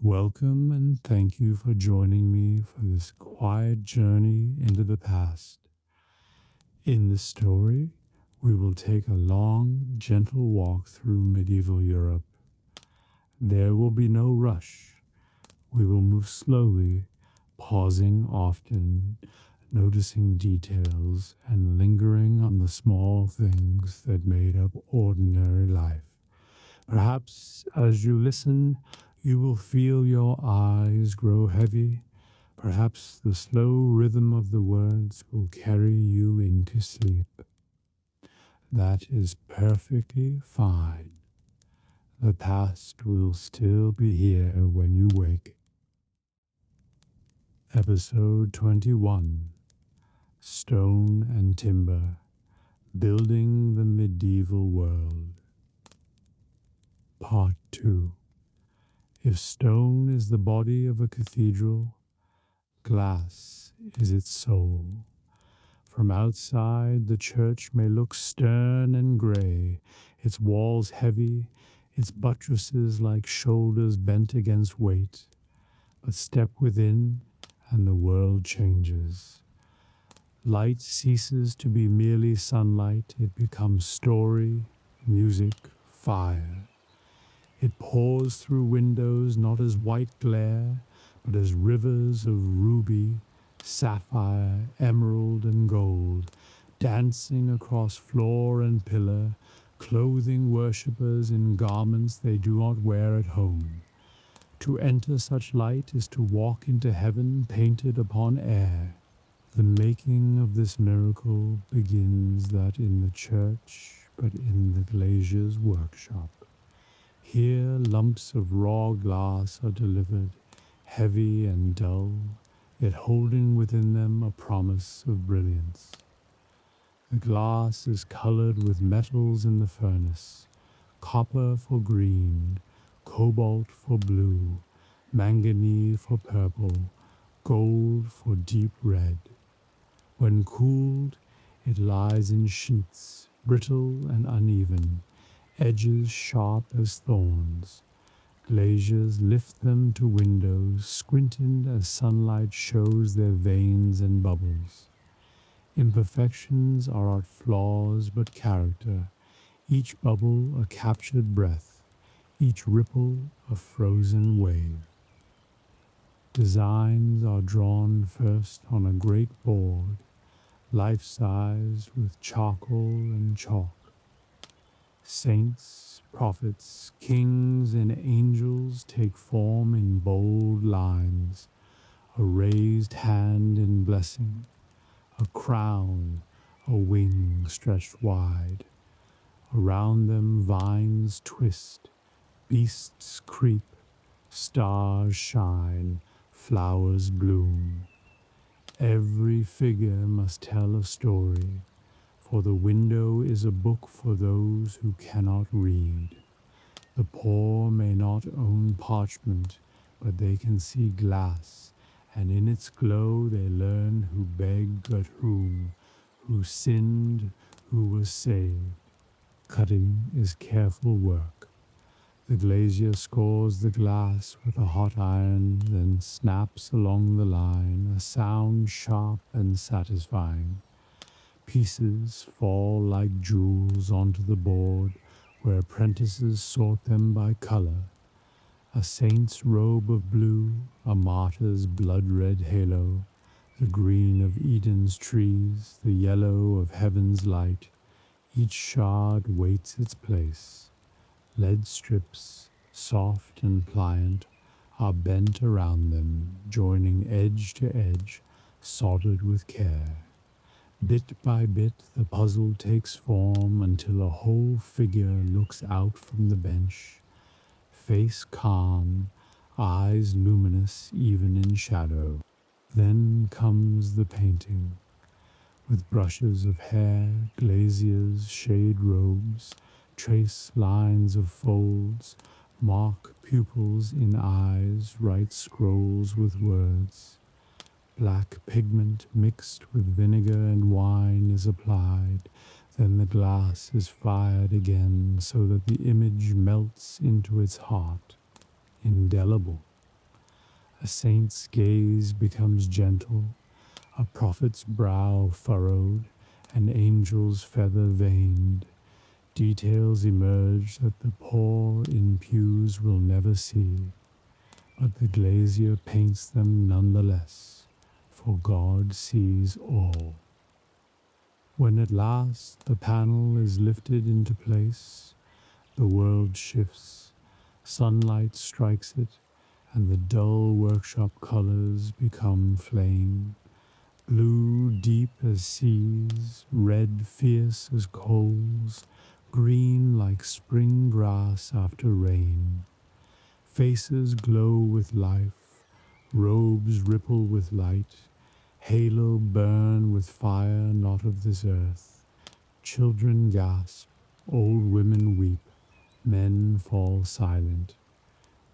Welcome and thank you for joining me for this quiet journey into the past. In this story, we will take a long, gentle walk through medieval Europe. There will be no rush. We will move slowly, pausing often, noticing details, and lingering on the small things that made up ordinary life. Perhaps as you listen, you will feel your eyes grow heavy. Perhaps the slow rhythm of the words will carry you into sleep. That is perfectly fine. The past will still be here when you wake. Episode 21, Stone and Timber, Building the Medieval World. Part 2. If stone is the body of a cathedral, glass is its soul. From outside, the church may look stern and gray, its walls heavy, its buttresses like shoulders bent against weight. But step within, and the world changes. Light ceases to be merely sunlight, it becomes story, music, fire. It pours through windows not as white glare, but as rivers of ruby, sapphire, emerald, and gold, dancing across floor and pillar, clothing worshippers in garments they do not wear at home. To enter such light is to walk into heaven painted upon air. The making of this miracle begins not in the church, but in the glazier's workshop. Here lumps of raw glass are delivered, heavy and dull, yet holding within them a promise of brilliance. The glass is colored with metals in the furnace, copper for green, cobalt for blue, manganese for purple, gold for deep red. When cooled, it lies in sheets, brittle and uneven, edges sharp as thorns. Glaziers lift them to windows, squinted as sunlight shows their veins and bubbles. Imperfections are not flaws but character, each bubble a captured breath, each ripple a frozen wave. Designs are drawn first on a great board, life-size with charcoal and chalk. Saints, prophets, kings, and angels take form in bold lines, a raised hand in blessing, a crown, a wing stretched wide. Around them vines twist, beasts creep, stars shine, flowers bloom. Every figure must tell a story, for the window is a book for those who cannot read. The poor may not own parchment, but they can see glass, and in its glow they learn who begged at whom, who sinned, who was saved. Cutting is careful work. The glazier scores the glass with a hot iron, then snaps along the line, a sound sharp and satisfying. Pieces fall like jewels onto the board, where apprentices sort them by color. A saint's robe of blue, a martyr's blood-red halo, the green of Eden's trees, the yellow of heaven's light. Each shard waits its place. Lead strips, soft and pliant, are bent around them, joining edge to edge, soldered with care. Bit by bit, the puzzle takes form until a whole figure looks out from the bench, face calm, eyes luminous even in shadow. Then comes the painting. With brushes of hair, glaziers shade robes, trace lines of folds, mark pupils in eyes, write scrolls with words. Black pigment mixed with vinegar and wine is applied, then the glass is fired again so that the image melts into its heart. Indelible. A saint's gaze becomes gentle, a prophet's brow furrowed, an angel's feather veined. Details emerge that the poor in pews will never see, but the glazier paints them nonetheless, for God sees all. When at last the panel is lifted into place, the world shifts, sunlight strikes it, and the dull workshop colors become flame. Blue deep as seas, red fierce as coals, green like spring grass after rain. Faces glow with life, robes ripple with light, halo burn with fire not of this earth. Children gasp, old women weep, men fall silent.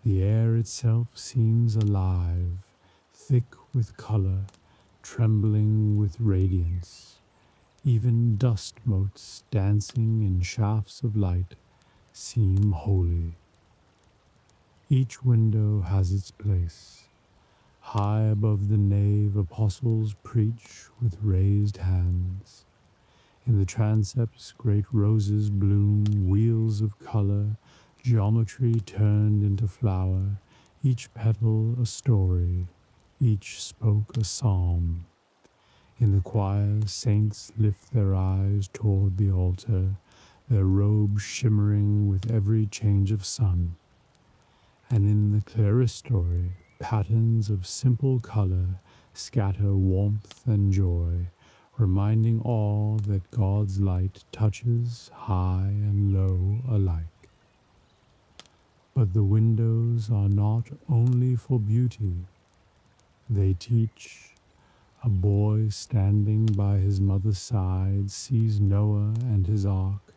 The air itself seems alive, thick with color, trembling with radiance. Even dust motes dancing in shafts of light seem holy. Each window has its place. High above the nave, apostles preach with raised hands. In the transepts, great roses bloom, wheels of color, geometry turned into flower, each petal a story, each spoke a psalm. In the choir, saints lift their eyes toward the altar, their robes shimmering with every change of sun. And in the clerestory, patterns of simple color scatter warmth and joy, reminding all that God's light touches high and low alike. But the windows are not only for beauty, they teach. A boy standing by his mother's side sees Noah and his ark,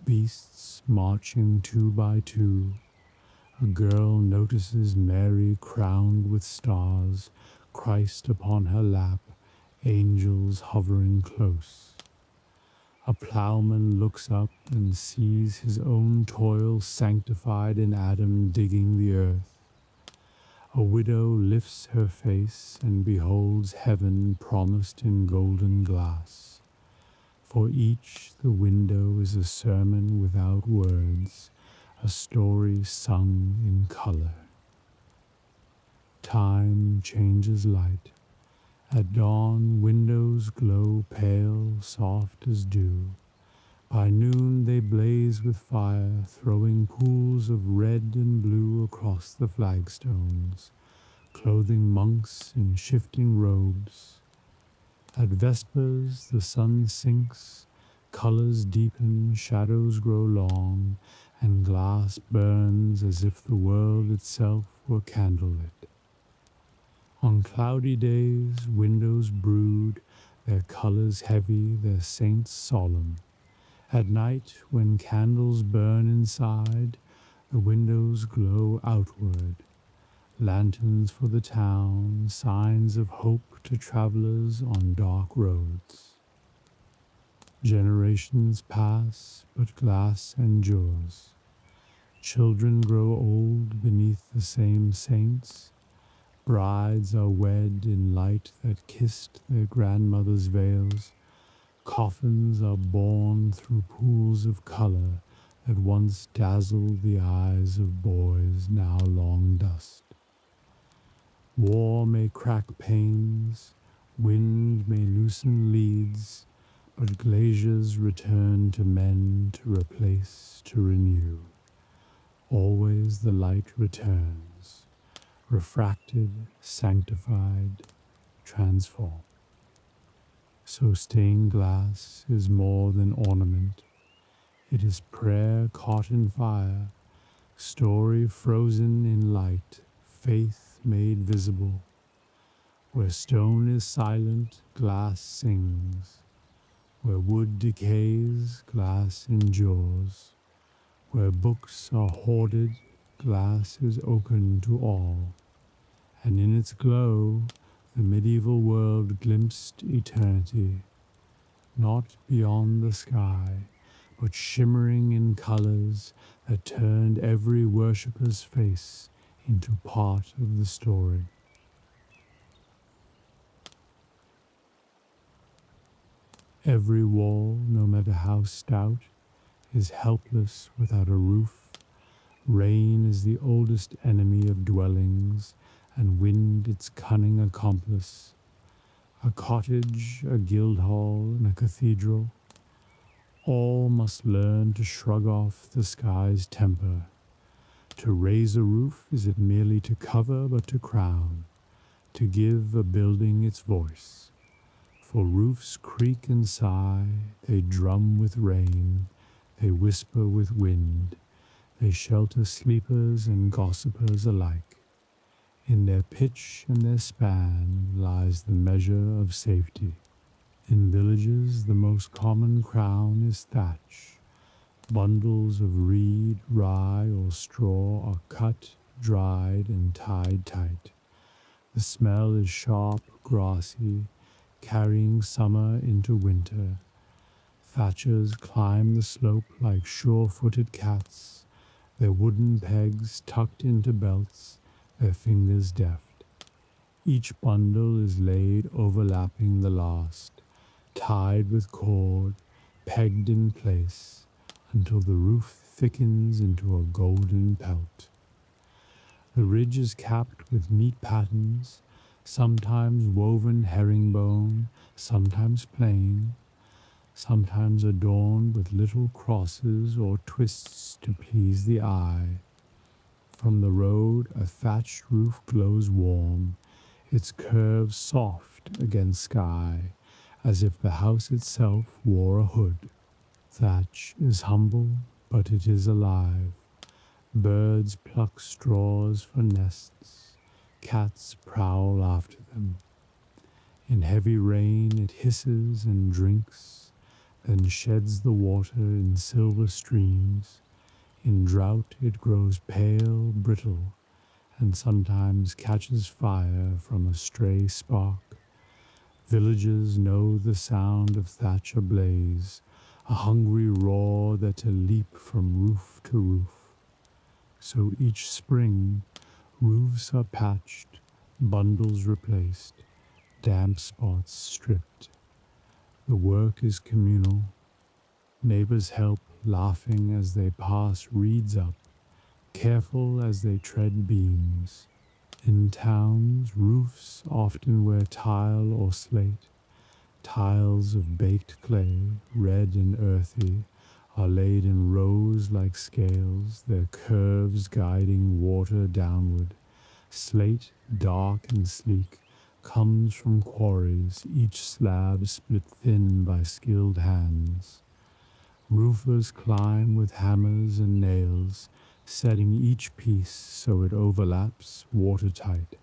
beasts marching two by two. A girl notices Mary crowned with stars, Christ upon her lap, angels hovering close. A plowman looks up and sees his own toil sanctified in Adam digging the earth. A widow lifts her face and beholds heaven promised in golden glass. For each the window is a sermon without words, a story sung in color. Time changes light. At dawn, windows glow pale, soft as dew. By noon they blaze with fire, throwing pools of red and blue across the flagstones, clothing monks in shifting robes. At vespers the sun sinks, colors deepen, shadows grow long, and glass burns as if the world itself were candlelit. On cloudy days, windows brood, their colors heavy, their saints solemn. At night, when candles burn inside, the windows glow outward. Lanterns for the town, signs of hope to travelers on dark roads. Generations pass, but glass endures. Children grow old beneath the same saints. Brides are wed in light that kissed their grandmothers' veils. Coffins are borne through pools of color that once dazzled the eyes of boys now long dust. War may crack panes, wind may loosen leads, but glaciers return to men to replace, to renew. Always the light returns, refracted, sanctified, transformed. So stained glass is more than ornament. It is prayer caught in fire, story frozen in light, faith made visible. Where stone is silent, glass sings. Where wood decays, glass endures. Where books are hoarded, glass is open to all. And in its glow, the medieval world glimpsed eternity, not beyond the sky, but shimmering in colors that turned every worshipper's face into part of the story. Every wall, no matter how stout, is helpless without a roof. Rain is the oldest enemy of dwellings, and wind its cunning accomplice. A cottage, a guildhall, and a cathedral, all must learn to shrug off the sky's temper. To raise a roof, is it merely to cover, but to crown, to give a building its voice? For roofs creak and sigh, they drum with rain, they whisper with wind, they shelter sleepers and gossipers alike. In their pitch and their span lies the measure of safety. In villages, the most common crown is thatch. Bundles of reed, rye, or straw are cut, dried, and tied tight. The smell is sharp, grassy, carrying summer into winter. Thatchers climb the slope like sure-footed cats, their wooden pegs tucked into belts, their fingers deft. Each bundle is laid overlapping the last, tied with cord, pegged in place, until the roof thickens into a golden pelt. The ridge is capped with neat patterns, sometimes woven herringbone, sometimes plain, sometimes adorned with little crosses or twists to please the eye. From the road, a thatched roof glows warm, its curves soft against sky, as if the house itself wore a hood. Thatch is humble, but it is alive. Birds pluck straws for nests, cats prowl after them. In heavy rain it hisses and drinks, then sheds the water in silver streams. In drought it grows pale, brittle, and sometimes catches fire from a stray spark. Villagers know the sound of thatch ablaze, a hungry roar that's a leap from roof to roof. So each spring, roofs are patched, bundles replaced, damp spots stripped. The work is communal. Neighbors help, laughing as they pass reeds up, careful as they tread beams. In towns, roofs often wear tile or slate. Tiles of baked clay, red and earthy, are laid in rows like scales, their curves guiding water downward. Slate, dark and sleek, comes from quarries, each slab split thin by skilled hands. Roofers climb with hammers and nails, setting each piece so it overlaps watertight.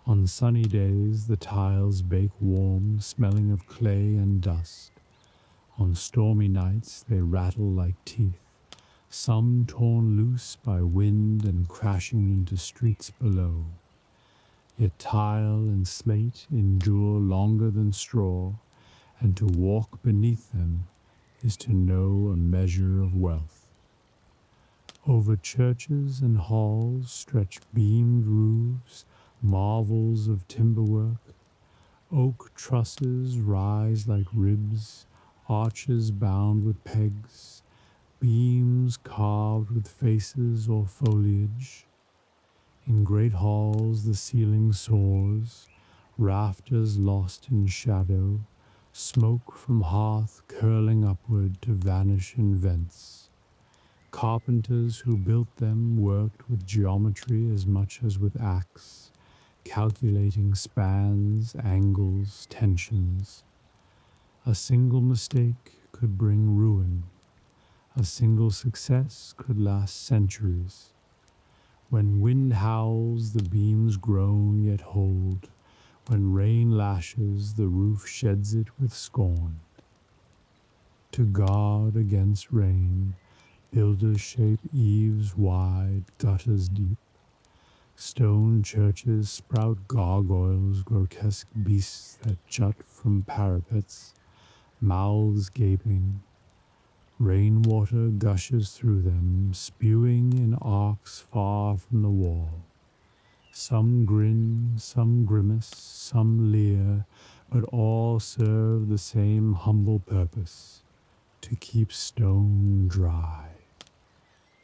On sunny days, the tiles bake warm, smelling of clay and dust. On stormy nights, they rattle like teeth, some torn loose by wind and crashing into streets below. Yet tile and slate endure longer than straw, and to walk beneath them is to know a measure of wealth. Over churches and halls stretch beamed roofs, marvels of timberwork. Oak trusses rise like ribs, arches bound with pegs, beams carved with faces or foliage. In great halls the ceiling soars, rafters lost in shadow, smoke from hearth curling upward to vanish in vents. Carpenters who built them worked with geometry as much as with axe, calculating spans, angles, tensions. A single mistake could bring ruin. A single success could last centuries. When wind howls, the beams groan yet hold. When rain lashes, the roof sheds it with scorn. To guard against rain, builders shape eaves wide, gutters deep. Stone churches sprout gargoyles, grotesque beasts that jut from parapets, mouths gaping. Rainwater gushes through them, spewing in arcs far from the wall. Some grin, some grimace, some leer, but all serve the same humble purpose: to keep stone dry.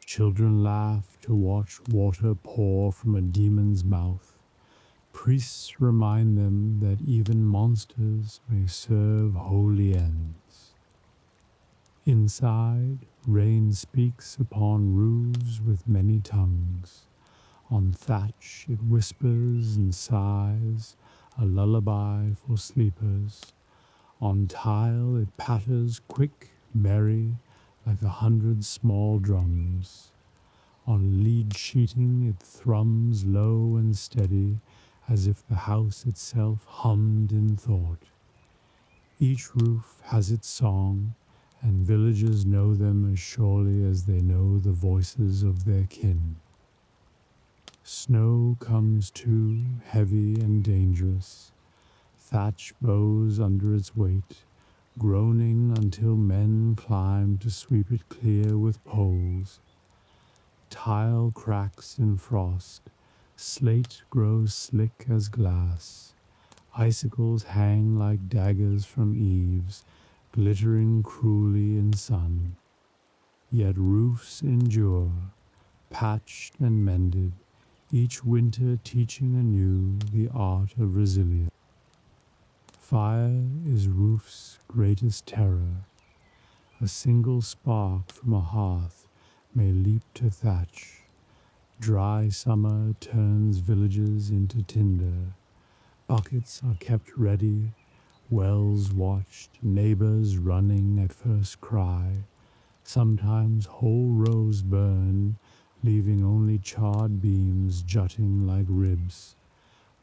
Children laugh to watch water pour from a demon's mouth. Priests remind them that even monsters may serve holy ends. Inside, rain speaks upon roofs with many tongues. On thatch it whispers and sighs, a lullaby for sleepers. On tile it patters quick, merry, like 100 small drums. On lead sheeting it thrums low and steady, as if the house itself hummed in thought. Each roof has its song, and villagers know them as surely as they know the voices of their kin. Snow comes too, heavy and dangerous. Thatch bows under its weight, groaning until men climb to sweep it clear with poles. Tile cracks in frost, slate grows slick as glass. Icicles hang like daggers from eaves, glittering cruelly in sun. Yet roofs endure, patched and mended, each winter teaching anew the art of resilience. Fire is roof's greatest terror. A single spark from a hearth may leap to thatch. Dry summer turns villages into tinder. Buckets are kept ready, wells watched, neighbors running at first cry. Sometimes whole rows burn, leaving only charred beams jutting like ribs.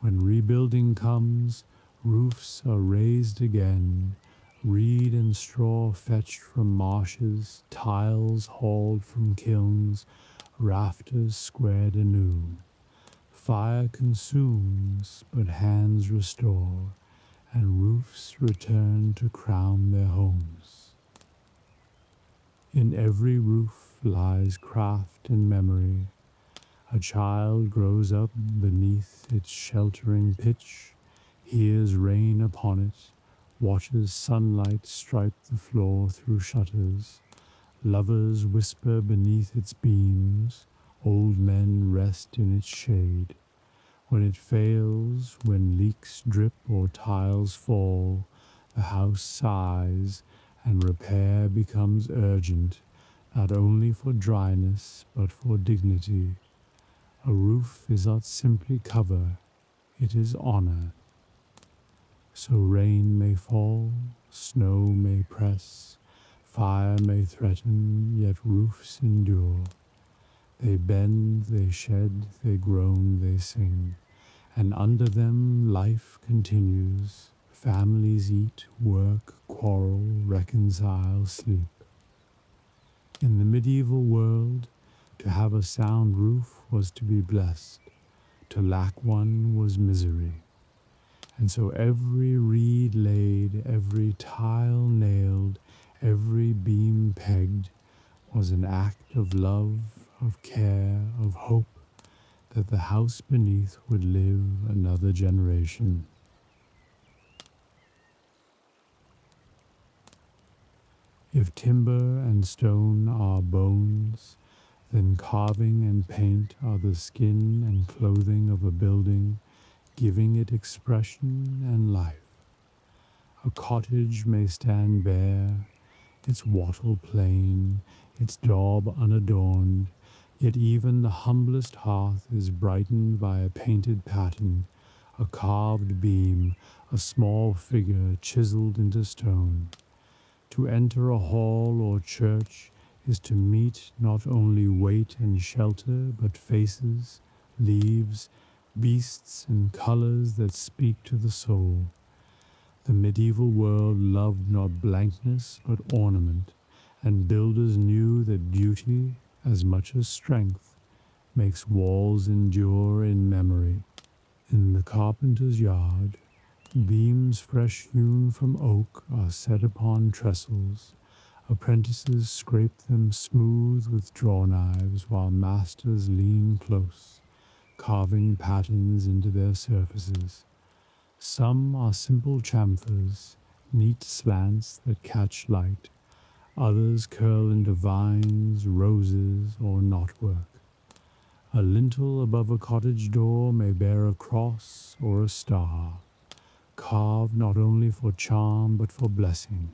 When rebuilding comes, roofs are raised again, reed and straw fetched from marshes, tiles hauled from kilns, rafters squared anew. Fire consumes, but hands restore, and roofs return to crown their homes. In every roof lies craft and memory. A child grows up beneath its sheltering pitch, hears rain upon it, watches sunlight stripe the floor through shutters. Lovers whisper beneath its beams, old men rest in its shade. When it fails, when leaks drip or tiles fall, the house sighs and repair becomes urgent, not only for dryness but for dignity. A roof is not simply cover, it is honor. So rain may fall, snow may press, fire may threaten, yet roofs endure. They bend, they shed, they groan, they sing, and under them life continues. Families eat, work, quarrel, reconcile, sleep. In the medieval world, to have a sound roof was to be blessed. To lack one was misery. And so every reed laid, every tile nailed, every beam pegged was an act of love, of care, of hope, that the house beneath would live another generation. If timber and stone are bones, then carving and paint are the skin and clothing of a building, giving it expression and life. A cottage may stand bare, its wattle plain, its daub unadorned, yet even the humblest hearth is brightened by a painted pattern, a carved beam, a small figure chiseled into stone. To enter a hall or church is to meet not only weight and shelter, but faces, leaves, beasts, and colors that speak to the soul. The medieval world loved not blankness, but ornament, and builders knew that beauty, as much as strength, makes walls endure in memory. In the carpenter's yard, beams fresh hewn from oak are set upon trestles. Apprentices scrape them smooth with draw knives, while masters lean close, carving patterns into their surfaces. Some are simple chamfers, neat slants that catch light. Others curl into vines, roses, or knotwork. A lintel above a cottage door may bear a cross or a star, carved not only for charm but for blessing,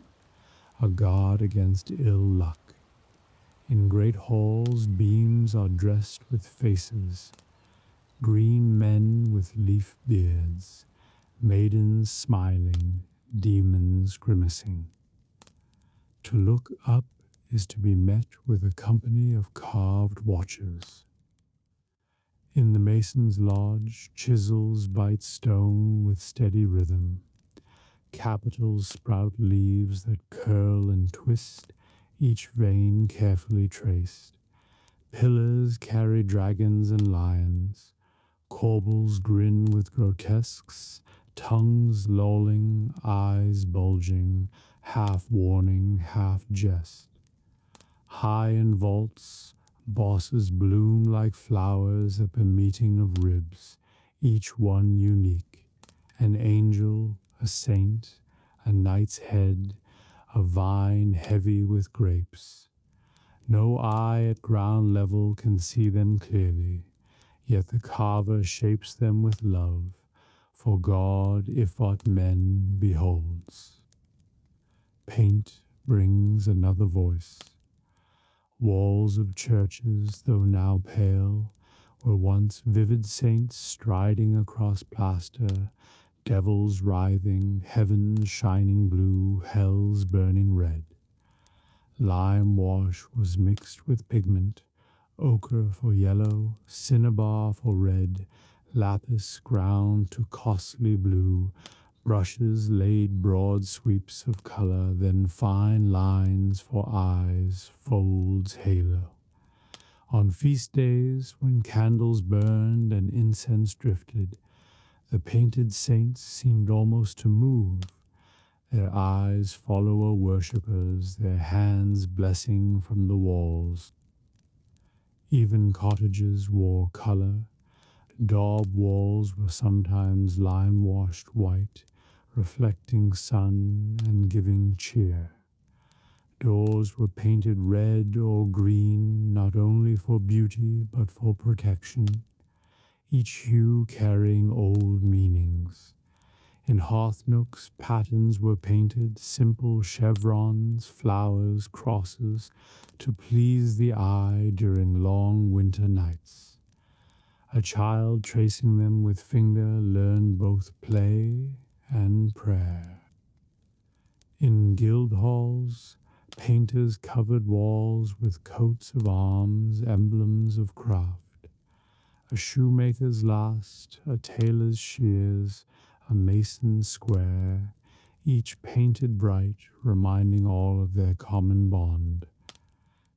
a guard against ill luck. In great halls, beams are dressed with faces, green men with leaf beards, maidens smiling, demons grimacing. To look up is to be met with a company of carved watchers. In the mason's lodge, chisels bite stone with steady rhythm. Capitals sprout leaves that curl and twist, each vein carefully traced. Pillars carry dragons and lions. Corbels grin with grotesques, tongues lolling, eyes bulging, half warning, half jest. High in vaults, bosses bloom like flowers at the meeting of ribs, each one unique. An angel, a saint, a knight's head, a vine heavy with grapes. No eye at ground level can see them clearly, yet the carver shapes them with love, for God, if aught men, beholds. Paint brings another voice. Walls of churches, though now pale, were once vivid saints striding across plaster, devils writhing, heavens shining blue, hells burning red. Lime wash was mixed with pigment, ochre for yellow, cinnabar for red, lapis ground to costly blue, brushes laid broad sweeps of color, then fine lines for eyes, folds, halo. On feast days, when candles burned and incense drifted, the painted saints seemed almost to move. Their eyes follow worshippers, their hands blessing from the walls. Even cottages wore color. Daub walls were sometimes lime-washed white, reflecting sun and giving cheer. Doors were painted red or green, not only for beauty but for protection, each hue carrying old meanings. In hearth nooks, patterns were painted, simple chevrons, flowers, crosses, to please the eye during long winter nights. A child tracing them with finger learned both play and prayer. In guild halls, painters covered walls with coats of arms, emblems of craft. A shoemaker's last, a tailor's shears, a mason's square, each painted bright, reminding all of their common bond.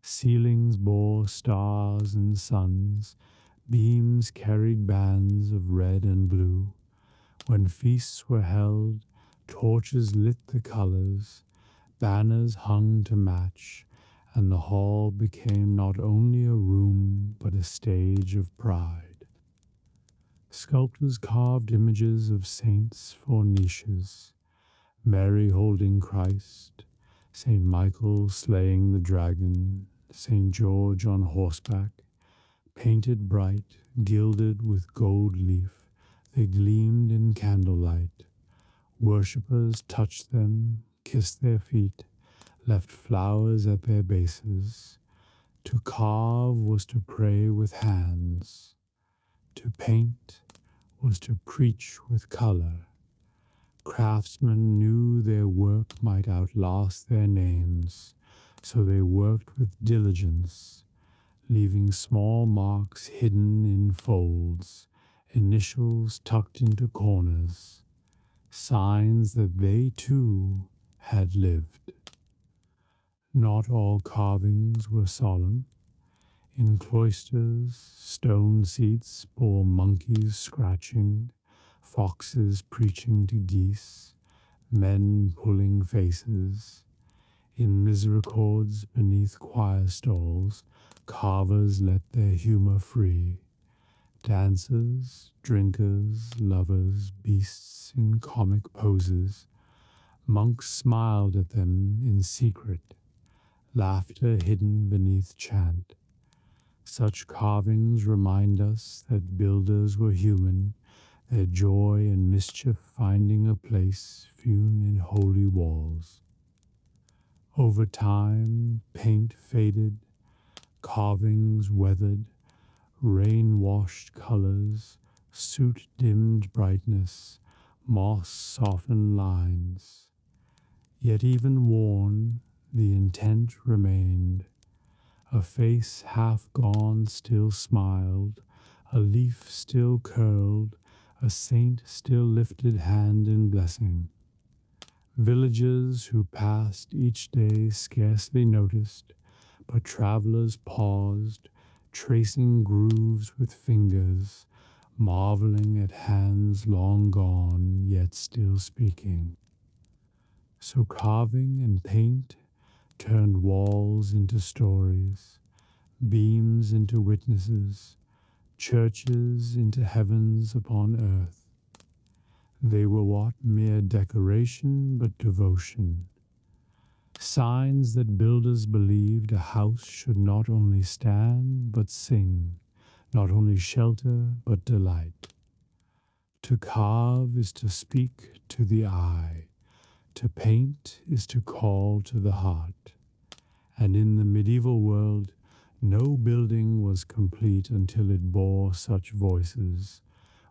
Ceilings bore stars and suns, beams carried bands of red and blue. When feasts were held, torches lit the colors, banners hung to match, and the hall became not only a room but a stage of pride. Sculptors carved images of saints for niches, Mary holding Christ, St. Michael slaying the dragon, St. George on horseback, painted bright, gilded with gold leaf, they gleamed in candlelight. Worshippers touched them, kissed their feet, left flowers at their bases. To carve was to pray with hands. To paint was to preach with color. Craftsmen knew their work might outlast their names, so they worked with diligence, leaving small marks hidden in folds, initials tucked into corners, signs that they too had lived. Not all carvings were solemn. In cloisters, stone seats bore monkeys scratching, foxes preaching to geese, men pulling faces. In misericords beneath choir stalls, carvers let their humor free. Dancers, drinkers, lovers, beasts in comic poses. Monks smiled at them in secret, laughter hidden beneath chant. Such carvings remind us that builders were human, their joy and mischief finding a place hewn in holy walls. Over time, paint faded, carvings weathered, rain-washed colors, soot-dimmed brightness, moss-softened lines. Yet even worn, the intent remained. A face half gone still smiled, a leaf still curled, a saint still lifted hand in blessing. Villagers who passed each day scarcely noticed, but travelers paused, tracing grooves with fingers, marveling at hands long gone yet still speaking. So carving and paint turned walls into stories, beams into witnesses, churches into heavens upon earth. They were what mere decoration but devotion, signs that builders believed a house should not only stand but sing, not only shelter but delight. To carve is to speak to the eye, to paint is to call to the heart. And in the medieval world, no building was complete until it bore such voices,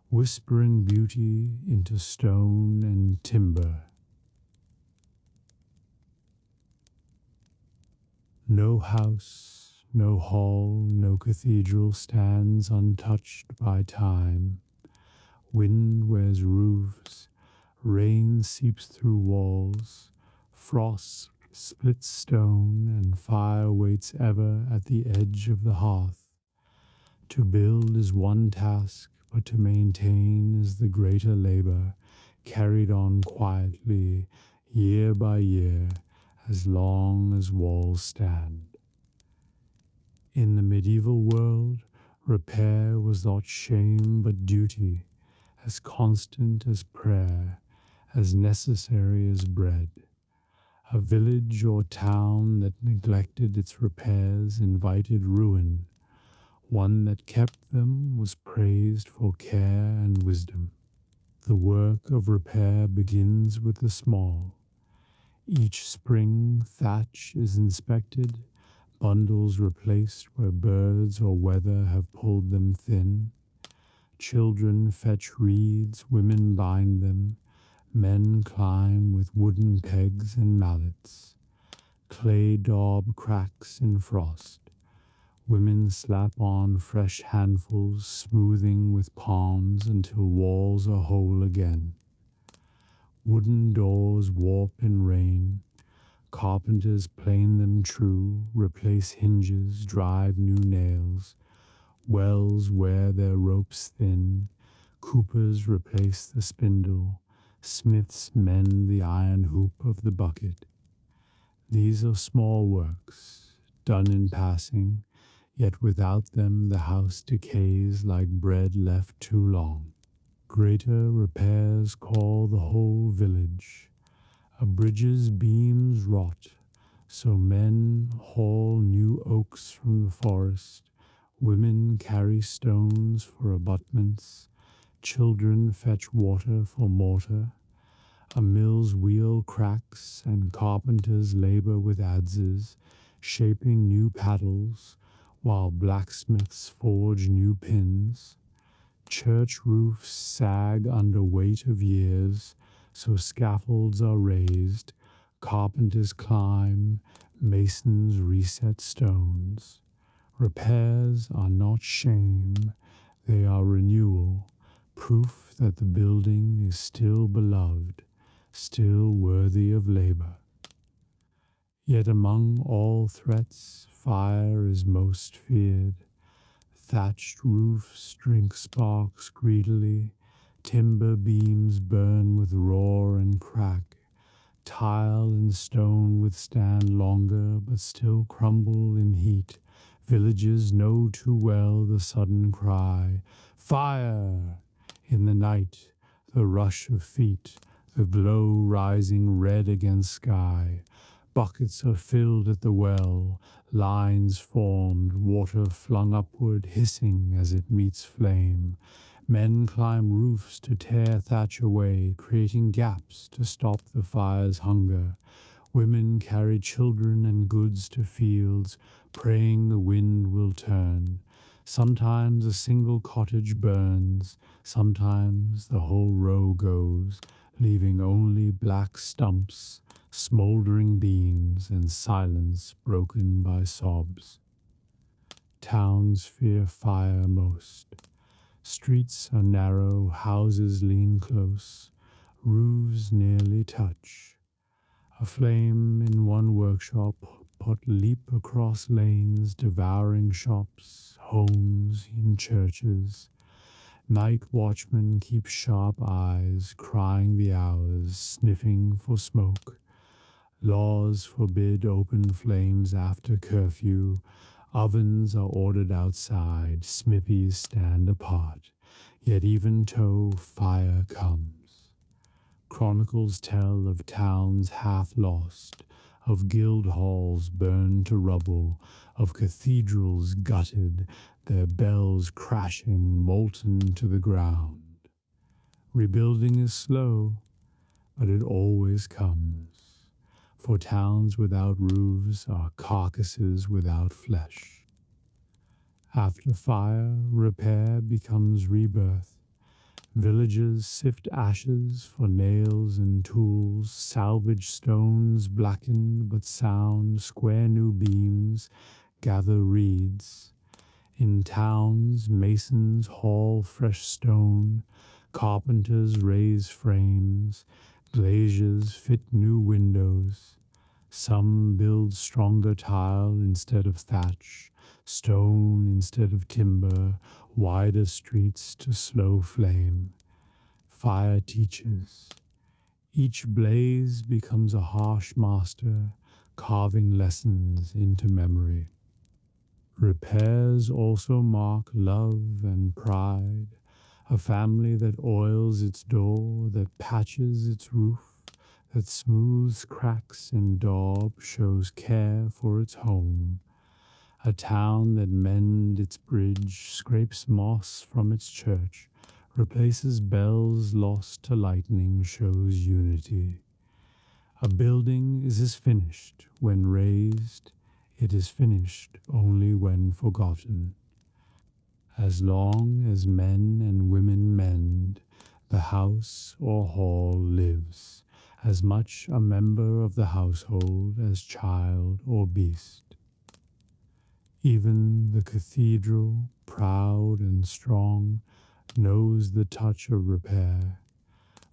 whispering beauty into stone and timber. No house, no hall, no cathedral stands untouched by time. Wind wears roofs, rain seeps through walls, frost splits stone, and fire waits ever at the edge of the hearth. To build is one task, but to maintain is the greater labor, carried on quietly, year by year, as long as walls stand. In the medieval world, repair was not shame but duty, as constant as prayer, as necessary as bread. A village or town that neglected its repairs invited ruin. One that kept them was praised for care and wisdom. The work of repair begins with the small. Each spring, thatch is inspected, bundles replaced where birds or weather have pulled them thin. Children fetch reeds, women bind them, men climb with wooden pegs and mallets. Clay daub cracks in frost. Women slap on fresh handfuls, smoothing with palms until walls are whole again. Wooden doors warp in rain. Carpenters plane them true, replace hinges, drive new nails. Wells wear their ropes thin. Coopers replace the spindle. Smiths mend the iron hoop of the bucket. These are small works, done in passing, yet without them the house decays like bread left too long. Greater repairs call the whole village. A bridge's beams rot, so men haul new oaks from the forest, women carry stones for abutments, children fetch water for mortar. A mill's wheel cracks, and carpenters labor with adzes, shaping new paddles, while blacksmiths forge new pins. Church roofs sag under weight of years, so scaffolds are raised, carpenters climb, masons reset stones. Repairs are not shame, they are renewal, proof that the building is still beloved, still worthy of labor. Yet among all threats, fire is most feared. Thatched roofs drink sparks greedily, timber beams burn with roar and crack, tile and stone withstand longer but still crumble in heat, Villages know too well the sudden cry, "Fire!" In the night, the rush of feet, the glow rising red against sky. Buckets are filled at the well, lines formed, water flung upward, hissing as it meets flame. Men climb roofs to tear thatch away, creating gaps to stop the fire's hunger. Women carry children and goods to fields, praying the wind will turn. Sometimes a single cottage burns, sometimes the whole row goes, leaving only black stumps, smoldering beams, and silence broken by sobs. Towns fear fire most. Streets are narrow, houses lean close, roofs nearly touch. A flame in one workshop pot leap across lanes, devouring shops, homes, and churches. Night watchmen keep sharp eyes, crying the hours, sniffing for smoke. Laws forbid open flames after curfew. Ovens are ordered outside, smithies stand apart. Yet even though fire comes. Chronicles tell of towns half lost, of guild halls burned to rubble, of cathedrals gutted, their bells crashing molten to the ground. Rebuilding is slow, but it always comes. For towns without roofs are carcasses without flesh. After fire, repair becomes rebirth. Villages sift ashes for nails and tools, salvage stones blackened but sound, square new beams, gather reeds. In towns, masons haul fresh stone, carpenters raise frames, glaziers fit new windows. Some build stronger tile instead of thatch, stone instead of timber, wider streets to slow flame. Fire teaches. Each blaze becomes a harsh master, carving lessons into memory. Repairs also mark love and pride, a family that oils its door, that patches its roof, that smooths cracks and daub, shows care for its home. A town that mends its bridge, scrapes moss from its church, replaces bells lost to lightning, shows unity. A building is as finished when raised, it is finished only when forgotten. As long as men and women mend, the house or hall lives, as much a member of the household as child or beast. Even the cathedral, proud and strong, knows the touch of repair.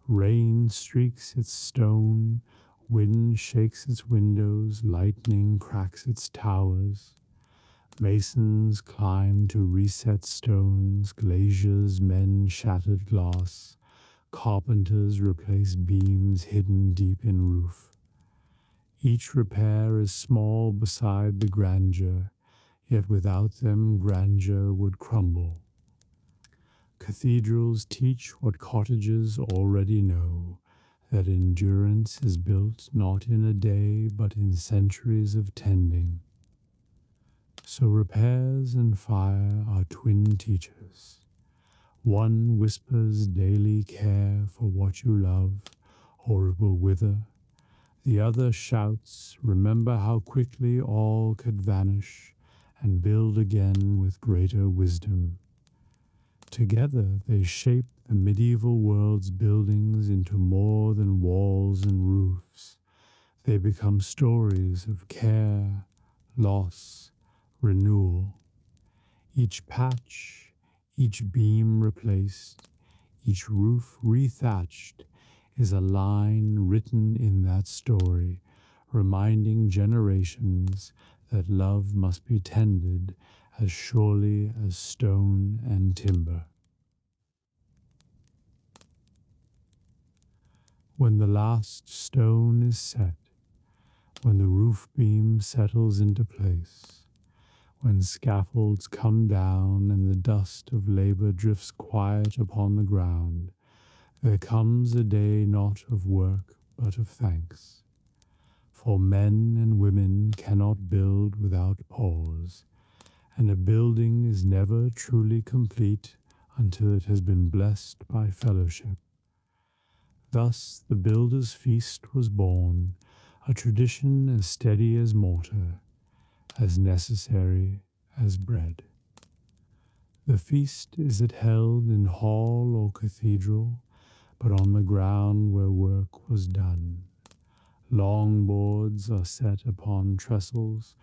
Rain streaks its stone, wind shakes its windows, lightning cracks its towers. Masons climb to reset stones, glaziers mend shattered glass, carpenters replace beams hidden deep in roof. Each repair is small beside the grandeur, yet without them grandeur would crumble. Cathedrals teach what cottages already know, that endurance is built not in a day but in centuries of tending. So repairs and fire are twin teachers. One whispers daily care for what you love, or it will wither. The other shouts, remember how quickly all could vanish, and build again with greater wisdom. Together they shape the medieval world's buildings into more than walls and roofs. They become stories of care, loss, renewal. Each patch, each beam replaced, each roof rethatched is a line written in that story, reminding generations that love must be tended as surely as stone and timber. When the last stone is set, when the roof beam settles into place, when scaffolds come down and the dust of labor drifts quiet upon the ground, there comes a day not of work but of thanks. For men and women cannot build without pause, and a building is never truly complete until it has been blessed by fellowship. Thus the builder's feast was born, a tradition as steady as mortar, as necessary as bread. The feast is it held in hall or cathedral, but on the ground where work was done. Long boards are set upon trestles,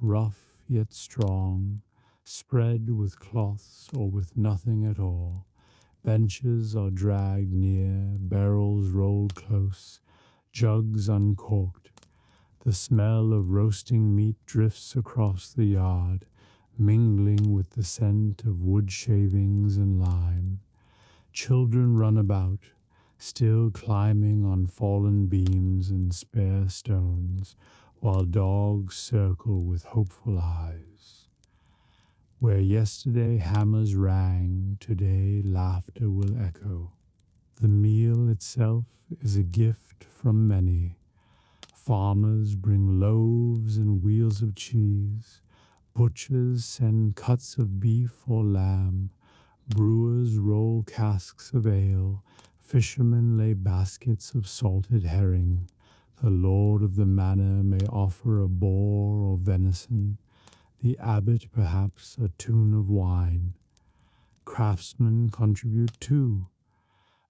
rough yet strong, spread with cloths or with nothing at all. Benches are dragged near, barrels rolled close, jugs uncorked. The smell of roasting meat drifts across the yard, mingling with the scent of wood shavings and lime. Children run about, still climbing on fallen beams and spare stones, while dogs circle with hopeful eyes. Where yesterday hammers rang, today laughter will echo. The meal itself is a gift from many. Farmers bring loaves and wheels of cheese. Butchers send cuts of beef or lamb. Brewers roll casks of ale. Fishermen lay baskets of salted herring. The lord of the manor may offer a boar or venison. The abbot perhaps a tun of wine. Craftsmen contribute too.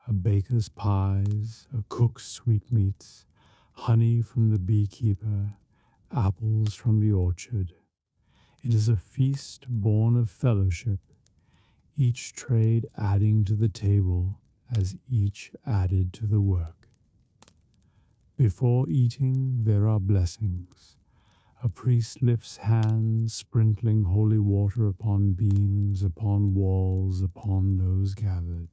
A baker's pies, a cook's sweetmeats, honey from the beekeeper, apples from the orchard. It is a feast born of fellowship, each trade adding to the table as each added to the work. Before eating there are blessings. A priest lifts hands, sprinkling holy water upon beams, upon walls, upon those gathered.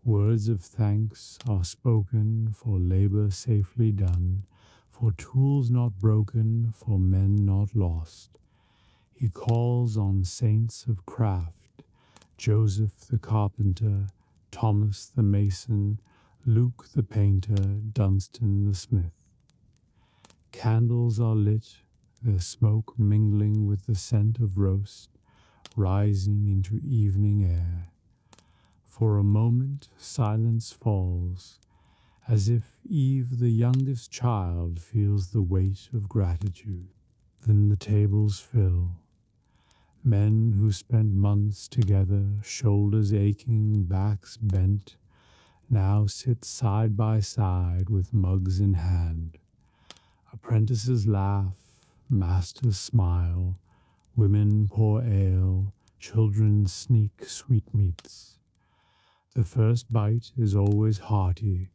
Words of thanks are spoken for labor safely done, for tools not broken, for men not lost. He calls on saints of craft, Joseph the carpenter, Thomas the mason, Luke the painter, Dunstan the smith. Candles are lit, their smoke mingling with the scent of roast, rising into evening air. For a moment silence falls, as if Eve the youngest child feels the weight of gratitude. Then the tables fill. Men who spent months together, shoulders aching, backs bent, now sit side by side with mugs in hand. Apprentices laugh, masters smile, women pour ale, children sneak sweetmeats. The first bite is always hearty,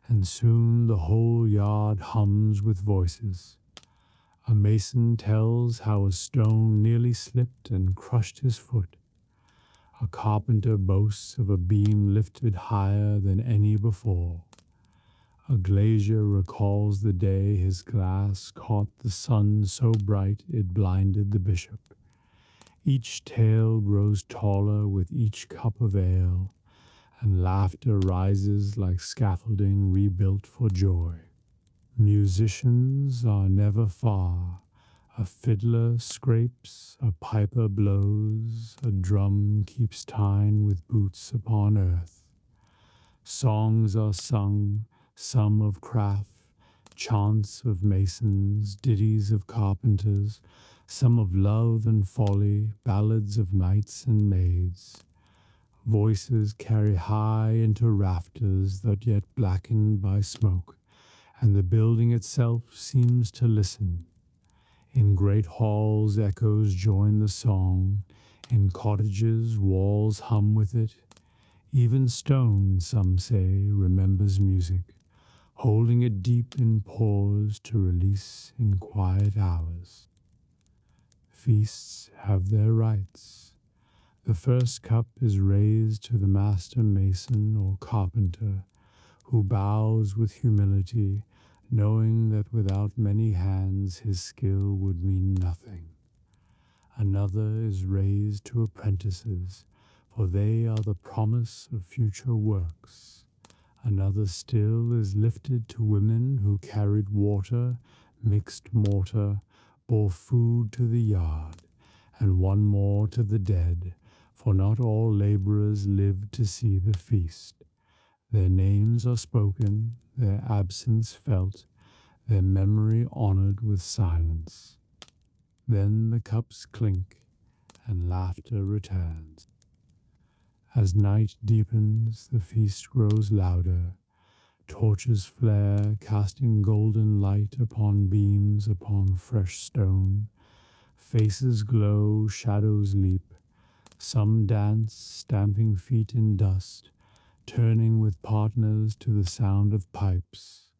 and soon the whole yard hums with voices. A mason tells how a stone nearly slipped and crushed his foot. A carpenter boasts of a beam lifted higher than any before. A glazier recalls the day his glass caught the sun so bright it blinded the bishop. Each tale grows taller with each cup of ale, and laughter rises like scaffolding rebuilt for joy. Musicians are never far. A fiddler scrapes, a piper blows, a drum keeps time with boots upon earth. Songs are sung, some of craft, chants of masons, ditties of carpenters, some of love and folly, ballads of knights and maids. Voices carry high into rafters that yet blackened by smoke, and the building itself seems to listen. In great halls echoes join the song, in cottages walls hum with it. Even stone, some say, remembers music, holding it deep in pause to release in quiet hours. Feasts have their rites. The first cup is raised to the master mason or carpenter, who bows with humility, knowing that without many hands his skill would mean nothing. Another is raised to apprentices, for they are the promise of future works. Another still is lifted to women who carried water, mixed mortar, bore food to the yard, and one more to the dead, for not all laborers lived to see the feast. Their names are spoken, their absence felt, their memory honored with silence. Then the cups clink, and laughter returns. As night deepens, the feast grows louder. Torches flare, casting golden light upon beams, upon fresh stone. Faces glow, shadows leap. Some dance, stamping feet in dust, turning with partners to the sound of pipes.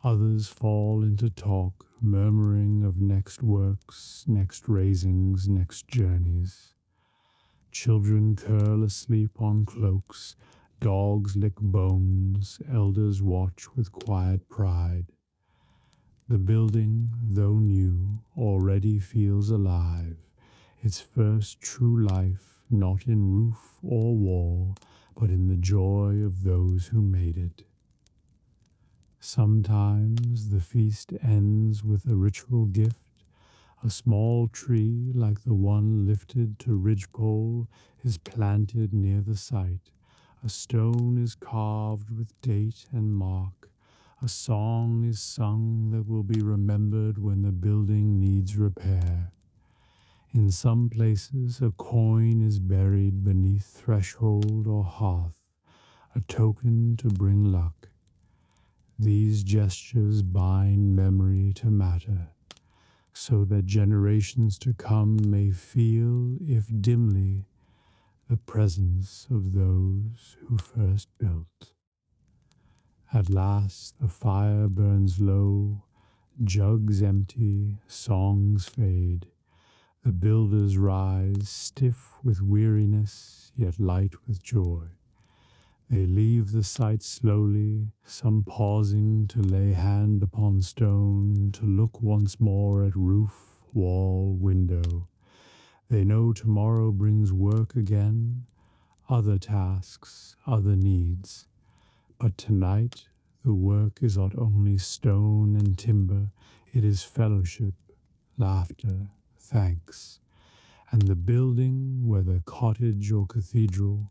Others fall into talk, murmuring of next works, next raisings, next journeys. Children curl asleep on cloaks, dogs lick bones, elders watch with quiet pride. The building, though new, already feels alive, its first true life not in roof or wall, but in the joy of those who made it. Sometimes the feast ends with a ritual gift. A small tree, like the one lifted to ridgepole, is planted near the site. A stone is carved with date and mark. A song is sung that will be remembered when the building needs repair. In some places, a coin is buried beneath threshold or hearth, a token to bring luck. These gestures bind memory to matter, so that generations to come may feel, if dimly, the presence of those who first built. At last the fire burns low, jugs empty, songs fade. The builders rise, stiff with weariness, yet light with joy. They leave the site slowly, some pausing to lay hand upon stone, to look once more at roof, wall, window. They know tomorrow brings work again, other tasks, other needs. But tonight the work is not only stone and timber, it is fellowship, laughter, thanks. And the building, whether cottage or cathedral,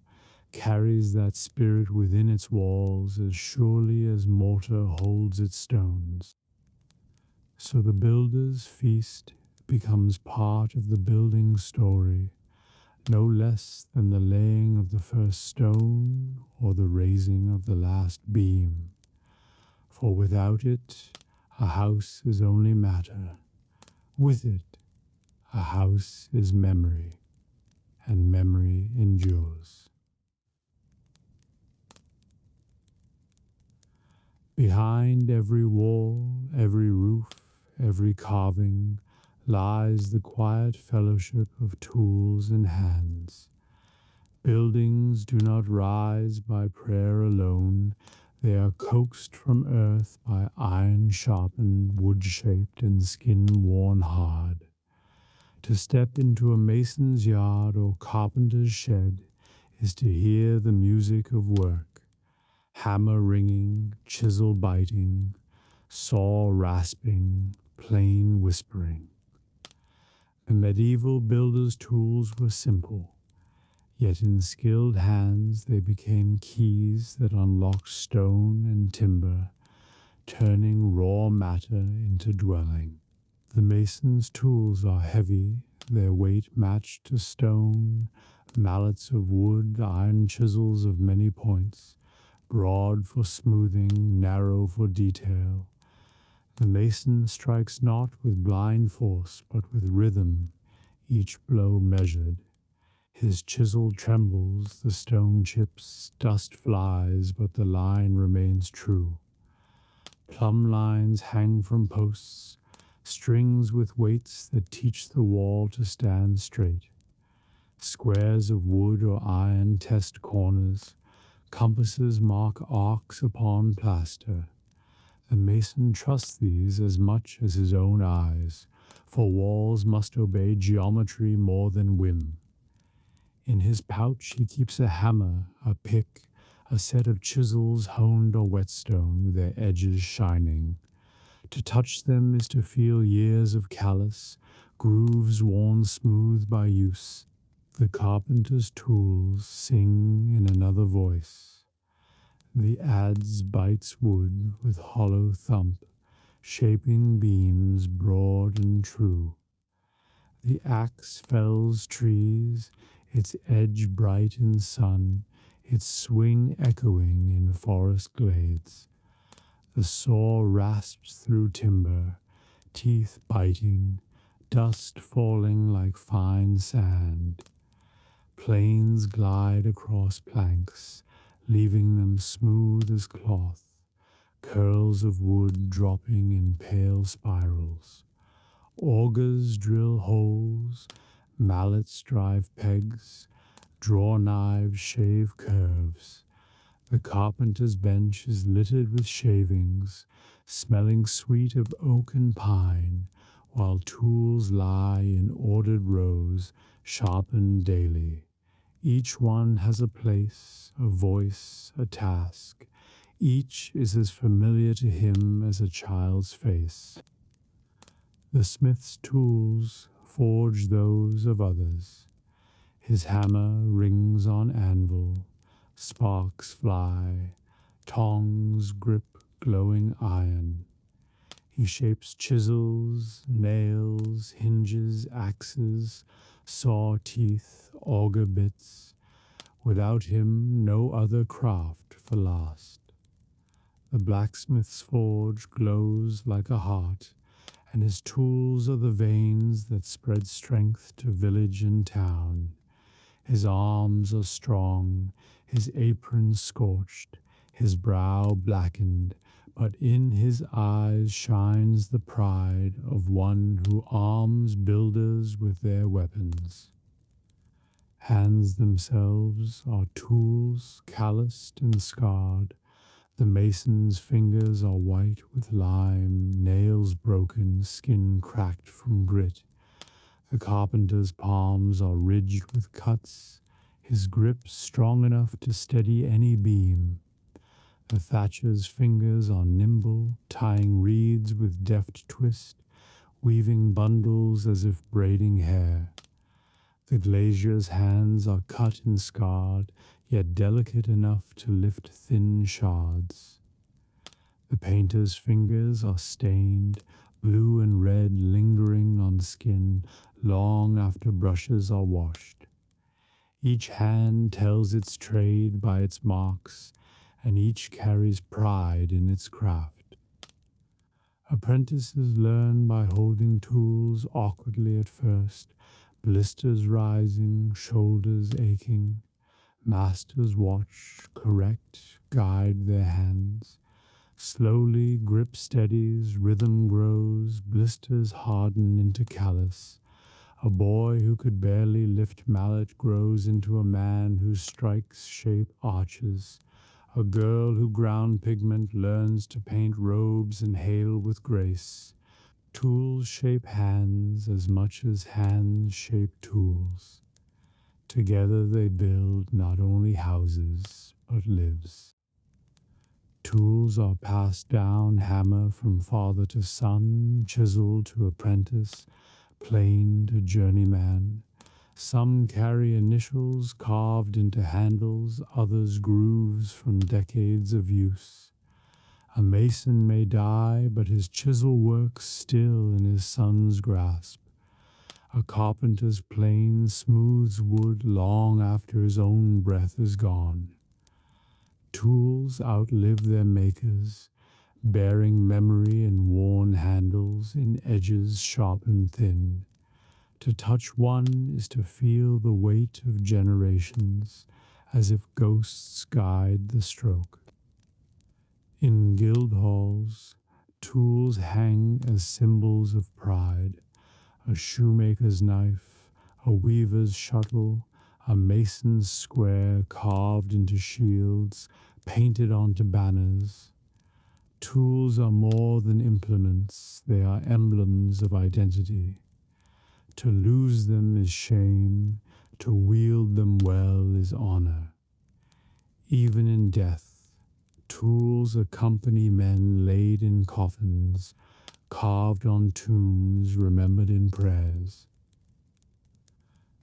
carries that spirit within its walls as surely as mortar holds its stones. So the builder's feast becomes part of the building's story, no less than the laying of the first stone or the raising of the last beam. For without it, a house is only matter. With it, a house is memory, and memory endures. Behind every wall, every roof, every carving, lies the quiet fellowship of tools and hands. Buildings do not rise by prayer alone. They are coaxed from earth by iron sharpened, wood shaped, and skin worn hard. To step into a mason's yard or carpenter's shed is to hear the music of work. Hammer ringing, chisel biting, saw rasping, plane whispering. The medieval builders' tools were simple, yet in skilled hands they became keys that unlocked stone and timber, turning raw matter into dwelling. The mason's tools are heavy, their weight matched to stone, mallets of wood, iron chisels of many points, broad for smoothing, narrow for detail. The mason strikes not with blind force, but with rhythm, each blow measured. His chisel trembles, the stone chips, dust flies, but the line remains true. Plumb lines hang from posts, strings with weights that teach the wall to stand straight. Squares of wood or iron test corners, compasses mark arcs upon plaster. The mason trusts these as much as his own eyes, for walls must obey geometry more than whim. In his pouch he keeps a hammer, a pick, a set of chisels honed or whetstone, their edges shining. To touch them is to feel years of callus, grooves worn smooth by use. The carpenter's tools sing in another voice. The adze bites wood with hollow thump, shaping beams broad and true. The axe fells trees, its edge bright in sun, its swing echoing in forest glades. The saw rasps through timber, teeth biting, dust falling like fine sand. Planes glide across planks, leaving them smooth as cloth, curls of wood dropping in pale spirals. Augers drill holes, mallets drive pegs, draw knives shave curves. The carpenter's bench is littered with shavings, smelling sweet of oak and pine, while tools lie in ordered rows, sharpened daily. Each one has a place, a voice, a task. Each is as familiar to him as a child's face. The smith's tools forge those of others. His hammer rings on anvil, sparks fly, tongs grip glowing iron. He shapes chisels, nails, hinges, axes, saw teeth, auger bits. Without him no other craft for last. The blacksmith's forge glows like a heart, and his tools are the veins that spread strength to village and town. His arms are strong, his apron scorched, his brow blackened, but in his eyes shines the pride of one who arms builders with their weapons. Hands themselves are tools, calloused and scarred. The mason's fingers are white with lime, nails broken, skin cracked from grit. The carpenter's palms are ridged with cuts, his grip strong enough to steady any beam. The thatcher's fingers are nimble, tying reeds with deft twist, weaving bundles as if braiding hair. The glazier's hands are cut and scarred, yet delicate enough to lift thin shards. The painter's fingers are stained, blue and red lingering on skin long after brushes are washed. Each hand tells its trade by its marks, and each carries pride in its craft. Apprentices learn by holding tools awkwardly at first, blisters rising, shoulders aching. Masters watch, correct, guide their hands. Slowly grip steadies, rhythm grows, blisters harden into callus. A boy who could barely lift mallet grows into a man whose strikes shape arches. A girl who ground pigment learns to paint robes and hail with grace. Tools shape hands as much as hands shape tools. Together they build not only houses, but lives. Tools are passed down hammer from father to son, chisel to apprentice, plane to journeyman. Some carry initials carved into handles, others grooves from decades of use. A mason may die, but his chisel works still in his son's grasp. A carpenter's plane smooths wood long after his own breath is gone. Tools outlive their makers, bearing memory in worn handles, in edges sharp and thin. To touch one is to feel the weight of generations, as if ghosts guide the stroke. In guild halls, tools hang as symbols of pride. A shoemaker's knife, a weaver's shuttle, a mason's square carved into shields, painted onto banners. Tools are more than implements, they are emblems of identity. To lose them is shame, to wield them well is honor. Even in death, tools accompany men laid in coffins, carved on tombs, remembered in prayers.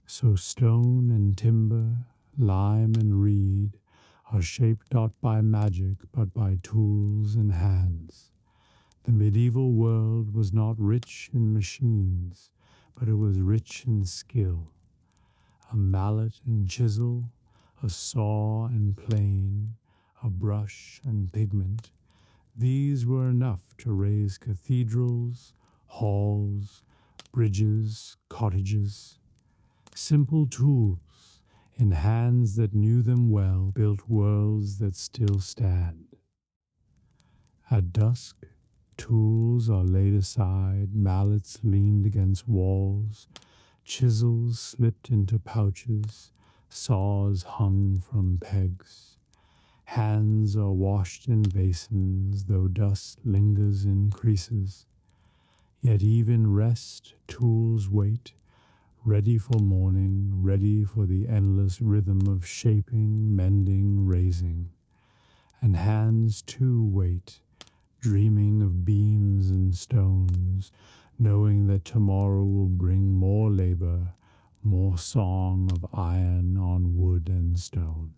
So stone and timber, lime and reed are shaped not by magic but by tools and hands. The medieval world was not rich in machines, but it was rich in skill. A mallet and chisel, a saw and plane, a brush and pigment. These were enough to raise cathedrals, halls, bridges, cottages. Simple tools, in hands that knew them well, built worlds that still stand. At dusk, tools are laid aside, mallets leaned against walls, chisels slipped into pouches, saws hung from pegs. Hands are washed in basins, though dust lingers in creases. Yet even rest, tools wait, ready for morning, ready for the endless rhythm of shaping, mending, raising. And hands too wait, dreaming of beams and stones, knowing that tomorrow will bring more labor, more song of iron on wood and stone.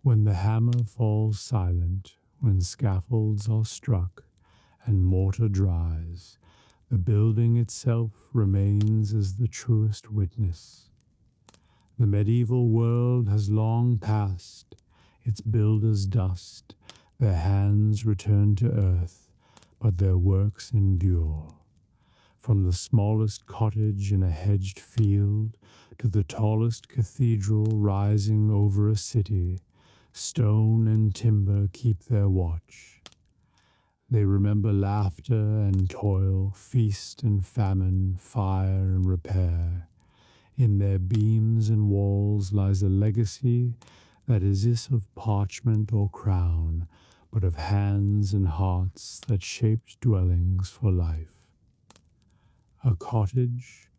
When the hammer falls silent, when scaffolds are struck, and mortar dries, the building itself remains as the truest witness. The medieval world has long passed, its builders dust, their hands return to earth, but their works endure. From the smallest cottage in a hedged field to the tallest cathedral rising over a city, stone and timber keep their watch. They remember laughter and toil, feast and famine, fire and repair. In their beams and walls lies a legacy that is this of parchment or crown, but of hands and hearts that shaped dwellings for life. A cottage,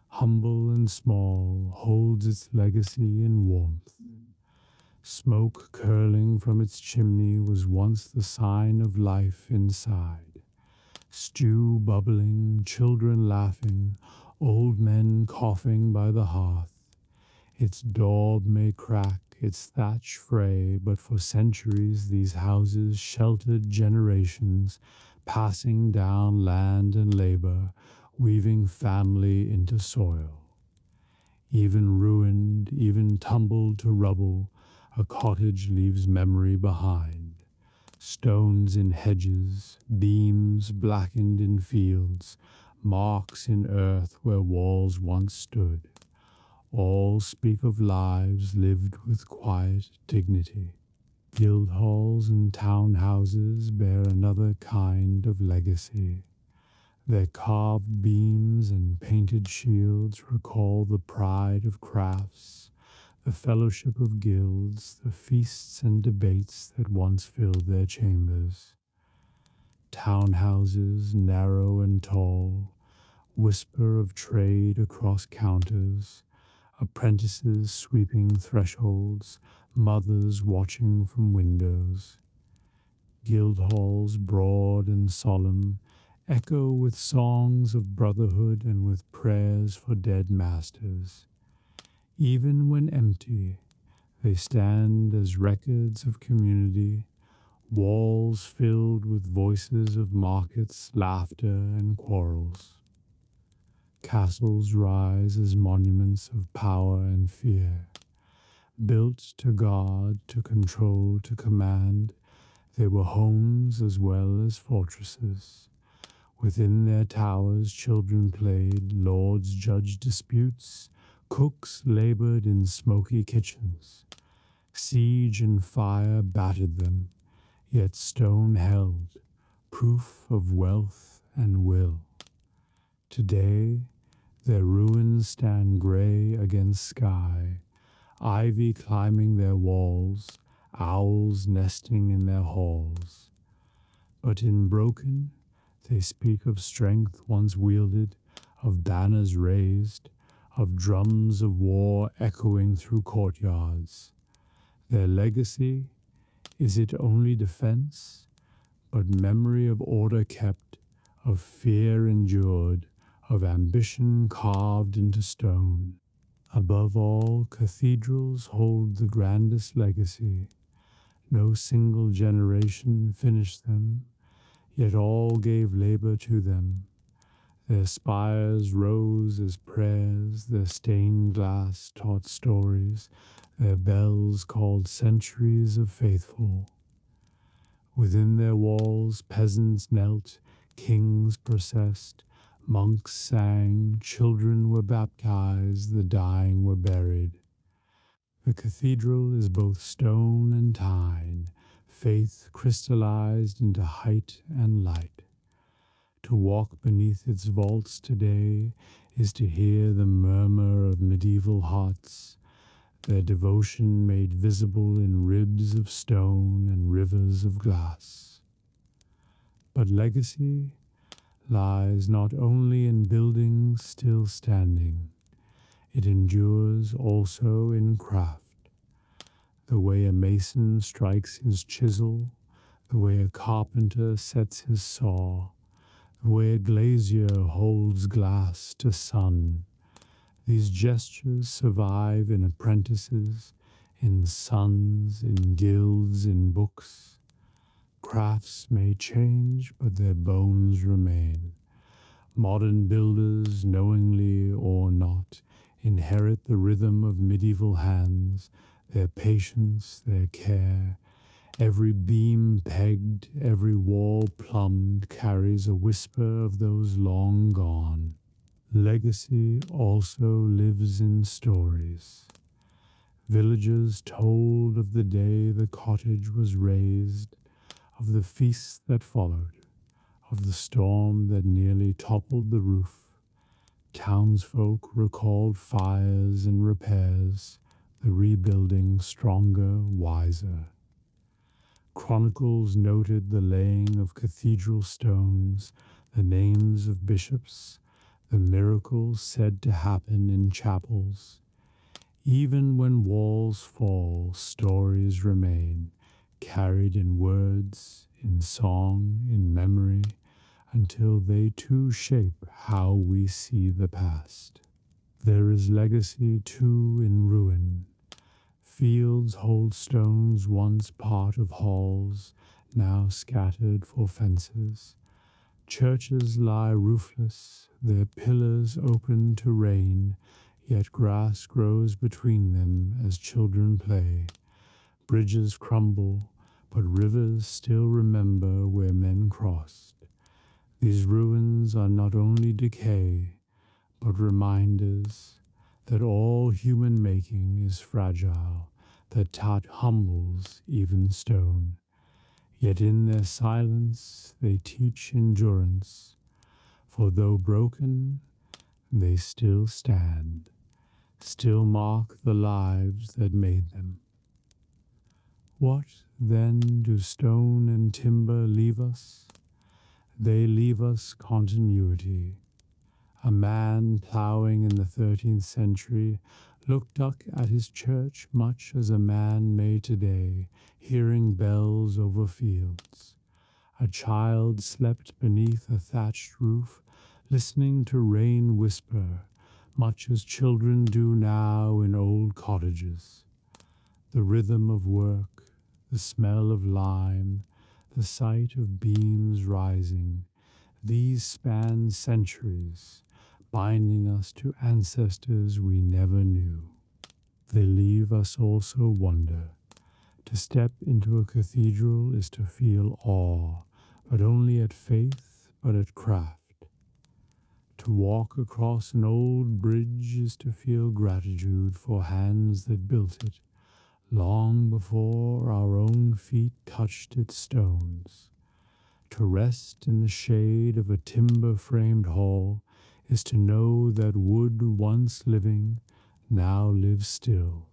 humble and small, holds its legacy in warmth. Smoke curling from its chimney was once the sign of life inside. Stew bubbling, children laughing, old men coughing by the hearth. Its daub may crack, its thatch fray, but for centuries these houses sheltered generations, passing down land and labor, weaving family into soil. Even ruined, even tumbled to rubble, a cottage leaves memory behind. Stones in hedges, beams blackened in fields, marks in earth where walls once stood. All speak of lives lived with quiet dignity. Guild halls and townhouses bear another kind of legacy. Their carved beams and painted shields recall the pride of crafts, the fellowship of guilds, the feasts and debates that once filled their chambers. Townhouses, narrow and tall, whisper of trade across counters, apprentices sweeping thresholds, mothers watching from windows. Guild halls, broad and solemn, echo with songs of brotherhood and with prayers for dead masters. Even when empty, they stand as records of community, walls filled with voices of markets, laughter, and quarrels. Castles rise as monuments of power and fear. Built to guard, to control, to command, they were homes as well as fortresses. Within their towers children played, lords judged disputes, cooks labored in smoky kitchens. Siege and fire battered them, yet stone held, proof of wealth and will. Today, their ruins stand gray against sky, ivy climbing their walls, owls nesting in their halls. But in Broken, they speak of strength once wielded, of banners raised, of drums of war echoing through courtyards. Their legacy, is it only defense, but memory of order kept, of fear endured, of ambition carved into stone? Above all, cathedrals hold the grandest legacy. No single generation finished them, yet all gave labor to them. Their spires rose as prayers, their stained glass taught stories, their bells called centuries of faithful. Within their walls peasants knelt, kings processed, monks sang, children were baptized, the dying were buried. The cathedral is both stone and tine, faith crystallized into height and light. To walk beneath its vaults today is to hear the murmur of medieval hearts, their devotion made visible in ribs of stone and rivers of glass. But legacy lies not only in buildings still standing, it endures also in craft. The way a mason strikes his chisel, the way a carpenter sets his saw, the way a glazier holds glass to sun. These gestures survive in apprentices, in sons, in guilds, in books. Crafts may change, but their bones remain. Modern builders, knowingly or not, inherit the rhythm of medieval hands, their patience, their care. Every beam pegged, every wall plumbed carries a whisper of those long gone. Legacy also lives in stories. Villagers told of the day the cottage was raised, of the feast that followed, of the storm that nearly toppled the roof. Townsfolk recalled fires and repairs, the rebuilding stronger, wiser. Chronicles noted the laying of cathedral stones, the names of bishops, the miracles said to happen in chapels. Even when walls fall, stories remain, carried in words, in song, in memory, until they too shape how we see the past. There is legacy too in ruin. Fields hold stones once part of halls, now scattered for fences. Churches lie roofless, their pillars open to rain, yet grass grows between them as children play. Bridges crumble, but rivers still remember where men crossed. These ruins are not only decay, but reminders that all human making is fragile, that tat humbles even stone. Yet in their silence they teach endurance, for though broken, they still stand, still mark the lives that made them. What, then, do stone and timber leave us? They leave us continuity. A man ploughing in the 13th century looked up at his church much as a man may today, hearing bells over fields. A child slept beneath a thatched roof, listening to rain whisper, much as children do now in old cottages. The rhythm of work, the smell of lime, the sight of beams rising, these span centuries, binding us to ancestors we never knew. They leave us also wonder. To step into a cathedral is to feel awe, but only at faith, but at craft. To walk across an old bridge is to feel gratitude for hands that built it, long before our own feet touched its stones. To rest in the shade of a timber-framed hall is to know that wood once living now lives still,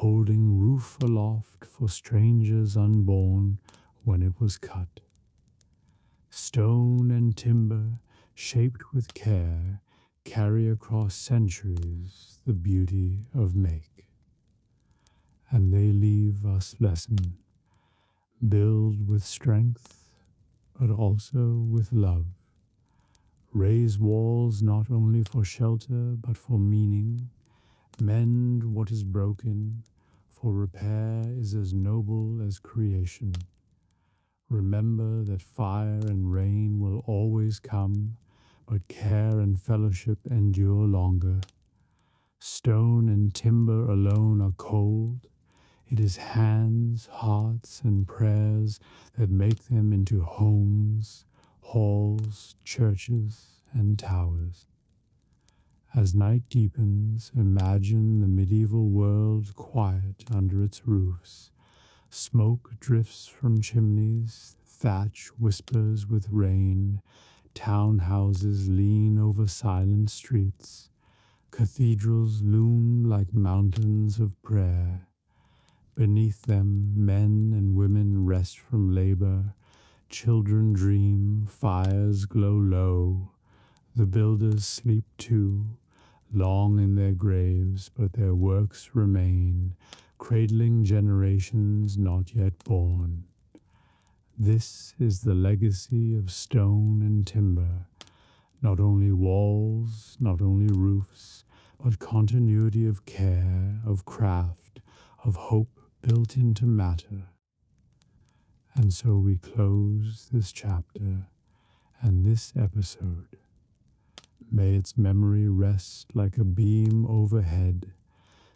holding roof aloft for strangers unborn when it was cut. Stone and timber, shaped with care, carry across centuries the beauty of make. And they leave us lesson, build with strength, but also with love. Raise walls not only for shelter, but for meaning. Mend what is broken, for repair is as noble as creation. Remember that fire and rain will always come, but care and fellowship endure longer. Stone and timber alone are cold. It is hands, hearts, and prayers that make them into homes, halls, churches, and towers. As night deepens, imagine the medieval world quiet under its roofs. Smoke drifts from chimneys, thatch whispers with rain, townhouses lean over silent streets, cathedrals loom like mountains of prayer. Beneath them, men and women rest from labor, children dream, fires glow low. The builders sleep too, long in their graves, but their works remain, cradling generations not yet born. This is the legacy of stone and timber, not only walls, not only roofs, but continuity of care, of craft, of hope built into matter. And so we close this chapter and this episode. May its memory rest like a beam overhead,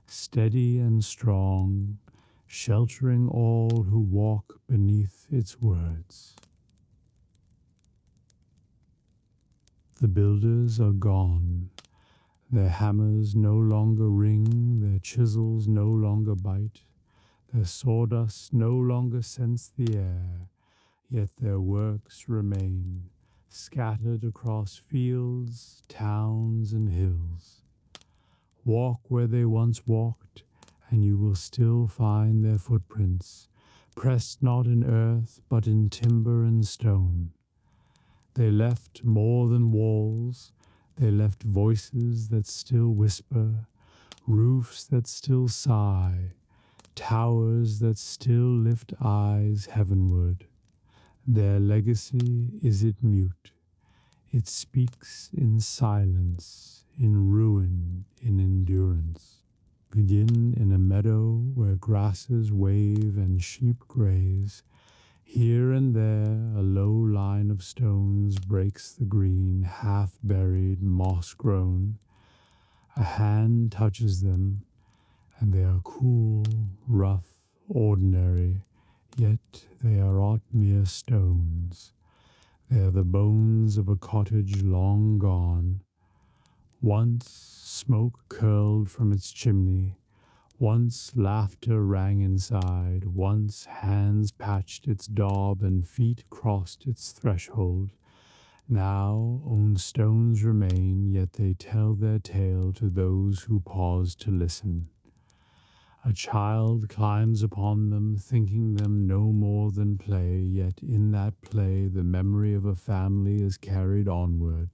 steady and strong, sheltering all who walk beneath its words. The builders are gone. Their hammers no longer ring, their chisels no longer bite, their sawdust no longer scents the air, yet their works remain, scattered across fields, towns, and hills. Walk where they once walked, and you will still find their footprints, pressed not in earth, but in timber and stone. They left more than walls. They left voices that still whisper, roofs that still sigh, towers that still lift eyes heavenward. Their legacy is it mute. It speaks in silence, in ruin, in endurance. Begin in a meadow where grasses wave and sheep graze. Here and there a low line of stones breaks the green, half-buried, moss-grown. A hand touches them, and they are cool, rough, ordinary, yet they are not mere stones. They are the bones of a cottage long gone. Once smoke curled from its chimney, once laughter rang inside, once hands patched its daub and feet crossed its threshold. Now only stones remain, yet they tell their tale to those who pause to listen. A child climbs upon them, thinking them no more than play, yet in that play the memory of a family is carried onward.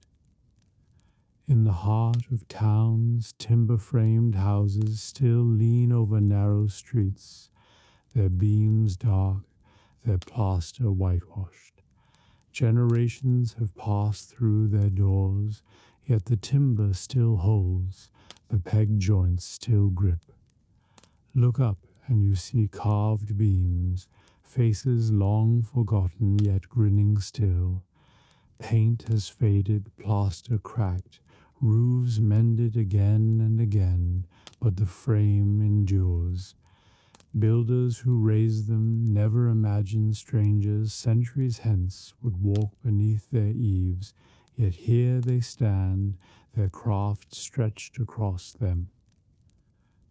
In the heart of towns, timber-framed houses still lean over narrow streets, their beams dark, their plaster whitewashed. Generations have passed through their doors, yet the timber still holds, the peg joints still grip. Look up and you see carved beams, faces long forgotten yet grinning still. Paint has faded, plaster cracked, roofs mended again and again, but the frame endures. Builders who raised them never imagined strangers centuries hence would walk beneath their eaves, yet here they stand, their craft stretched across them.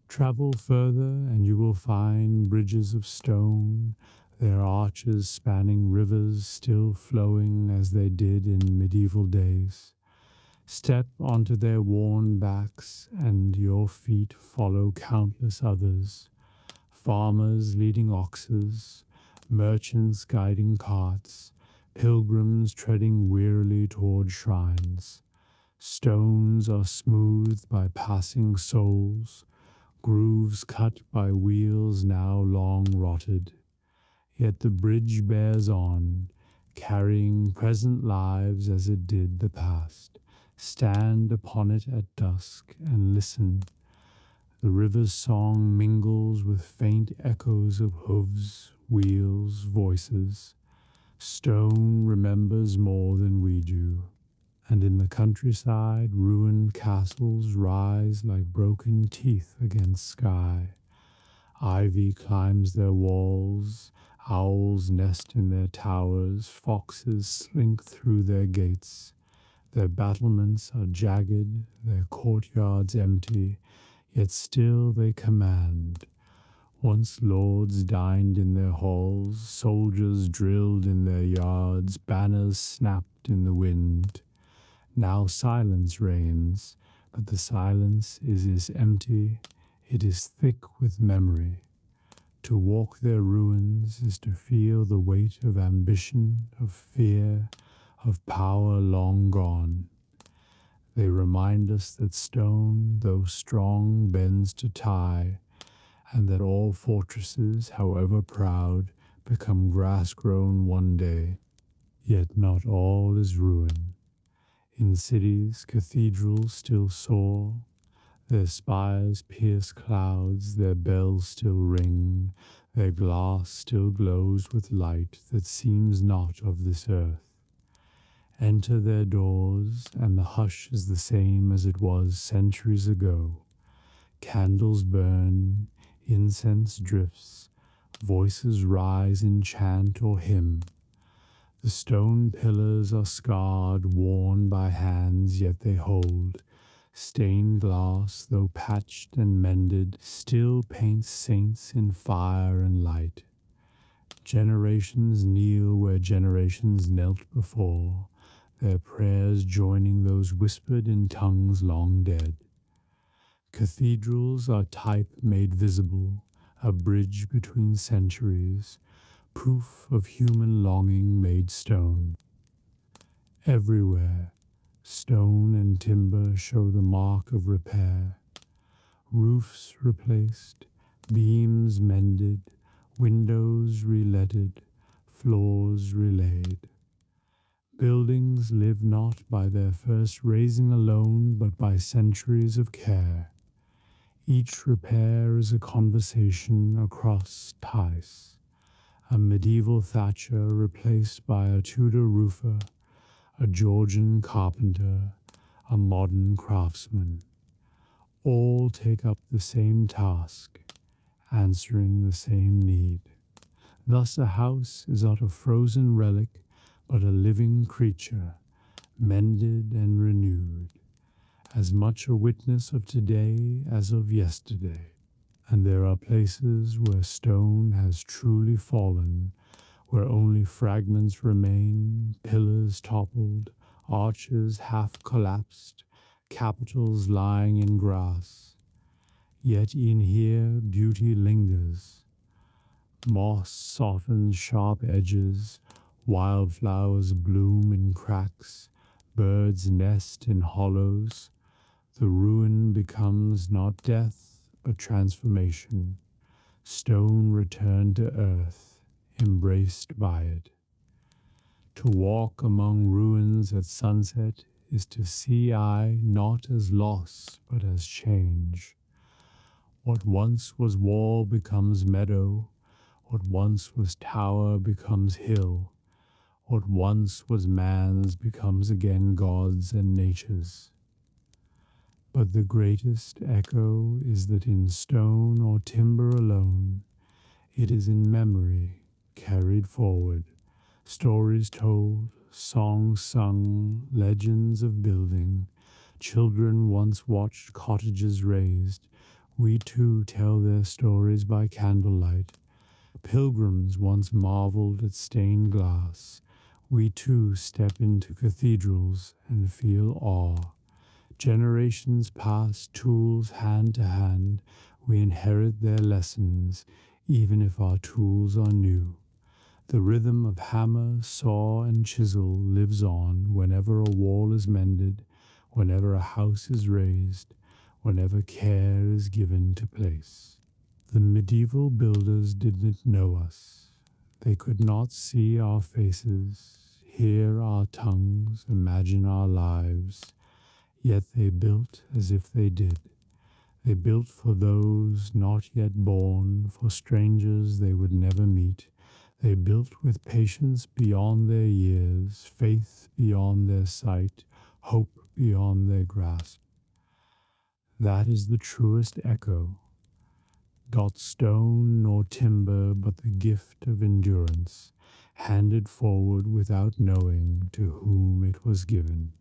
Travel further and you will find bridges of stone, their arches spanning rivers still flowing as they did in medieval days. Step onto their worn backs, and your feet follow countless others. farmers leading oxes, merchants guiding carts, pilgrims treading wearily toward shrines. Stones are smoothed by passing souls, grooves cut by wheels now long rotted. Yet the bridge bears on, carrying present lives as it did the past. Stand upon it at dusk and listen. The river's song mingles with faint echoes of hooves, wheels, voices. Stone remembers more than we do. And in the countryside, ruined castles rise like broken teeth against sky. Ivy climbs their walls, owls nest in their towers, foxes slink through their gates. Their battlements are jagged, their courtyards empty, yet still they command. Once lords dined in their halls, soldiers drilled in their yards, banners snapped in the wind. Now silence reigns, but the silence is empty, it is thick with memory. To walk their ruins is to feel the weight of ambition, of fear, of power long gone. They remind us that stone, though strong, bends to tie, and that all fortresses, however proud, become grass-grown one day. Yet not all is ruin. In cities, cathedrals still soar, their spires pierce clouds, their bells still ring, their glass still glows with light that seems not of this earth. Enter their doors, and the hush is the same as it was centuries ago. Candles burn, incense drifts, voices rise in chant or hymn. The stone pillars are scarred, worn by hands, yet they hold. Stained glass, though patched and mended, still paints saints in fire and light. Generations kneel where generations knelt before, their prayers joining those whispered in tongues long dead. Cathedrals are type made visible, a bridge between centuries, proof of human longing made stone. Everywhere, stone and timber show the mark of repair. Roofs replaced, beams mended, windows re-leaded, floors relaid. Buildings live not by their first raising alone, but by centuries of care. Each repair is a conversation across ties. A medieval thatcher replaced by a Tudor roofer, a Georgian carpenter, a modern craftsman. All take up the same task, answering the same need. Thus a house is not a frozen relic, but a living creature, mended and renewed, as much a witness of today as of yesterday. And there are places where stone has truly fallen, where only fragments remain, pillars toppled, arches half collapsed, capitals lying in grass. Yet in here beauty lingers. Moss softens sharp edges, wildflowers bloom in cracks, birds nest in hollows. The ruin becomes not death, but transformation. Stone returned to earth, embraced by it. To walk among ruins at sunset is to see eye not as loss, but as change. What once was wall becomes meadow, what once was tower becomes hill, what once was man's becomes again God's and nature's. But the greatest echo is that in stone or timber alone, it is in memory carried forward, stories told, songs sung, legends of building. Children once watched cottages raised. We too tell their stories by candlelight. Pilgrims once marveled at stained glass. We too step into cathedrals and feel awe. Generations pass tools hand to hand. We inherit their lessons. even if our tools are new. The rhythm of hammer, saw, and chisel lives on whenever a wall is mended, whenever a house is raised, whenever care is given to place. The medieval builders didn't know us. They could not see our faces, hear our tongues, imagine our lives, yet they built as if they did. They built for those not yet born, for strangers they would never meet. They built with patience beyond their years, faith beyond their sight, hope beyond their grasp. That is the truest echo. Not stone nor timber, but the gift of endurance, handed forward without knowing to whom it was given.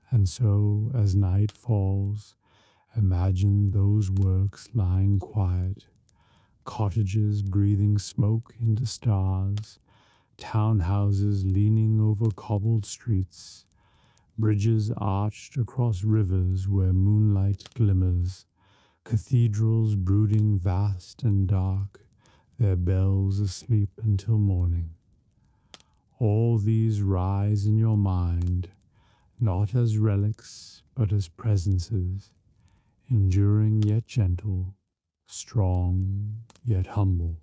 And so, as night falls, imagine those works lying quiet, cottages breathing smoke into stars, townhouses leaning over cobbled streets, bridges arched across rivers where moonlight glimmers, cathedrals brooding vast and dark, their bells asleep until morning. All these rise in your mind, not as relics, but as presences, enduring yet gentle, strong yet humble.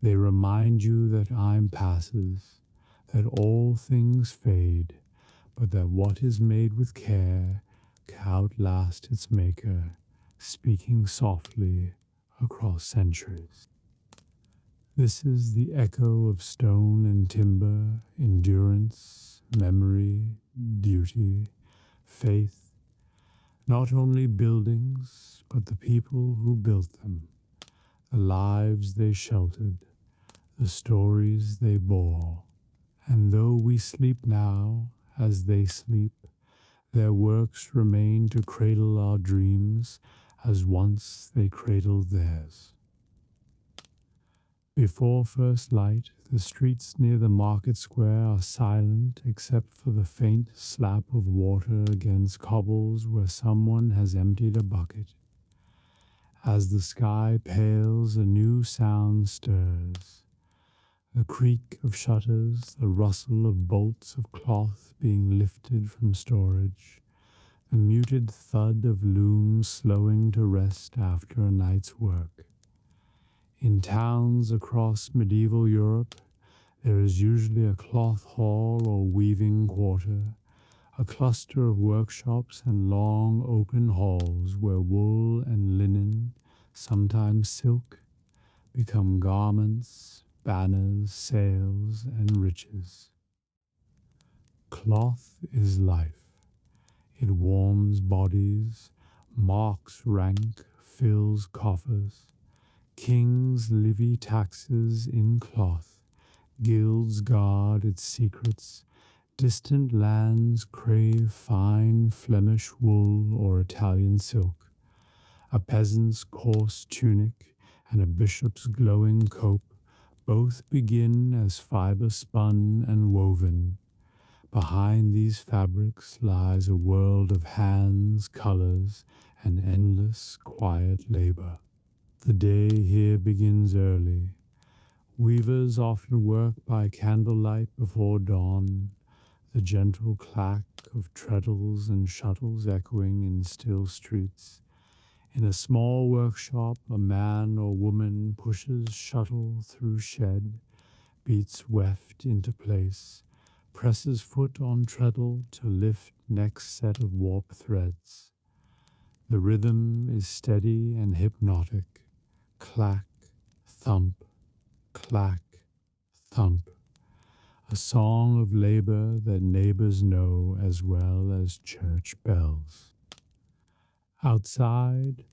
They remind you that time passes, that all things fade, but that what is made with care can outlast its maker, speaking softly across centuries. This is the echo of stone and timber, endurance, memory, duty, faith, not only buildings, but the people who built them, the lives they sheltered, the stories they bore. And though we sleep now as they sleep, their works remain to cradle our dreams as once they cradled theirs. Before first light, the streets near the market square are silent except for the faint slap of water against cobbles where someone has emptied a bucket. As the sky pales, a new sound stirs. The creak of shutters, the rustle of bolts of cloth being lifted from storage, the muted thud of looms slowing to rest after a night's work. In towns across medieval Europe, there is usually a cloth hall or weaving quarter, a cluster of workshops and long open halls where wool and linen, sometimes silk, become garments, banners, sails, and riches. Cloth is life. It warms bodies, marks rank, fills coffers. Kings levy taxes in cloth, guilds guard its secrets, distant lands crave fine Flemish wool or Italian silk. A peasant's coarse tunic and a bishop's glowing cope both begin as fiber spun and woven. Behind these fabrics lies a world of hands, colors, and endless quiet labor. The day here begins early. Weavers often work by candlelight before dawn, the gentle clack of treadles and shuttles echoing in still streets. In a small workshop, a man or woman pushes shuttle through shed, beats weft into place, presses foot on treadle to lift next set of warp threads. The rhythm is steady and hypnotic. Clack, thump, clack, thump. A song of labor that neighbors know as well as church bells. Outside,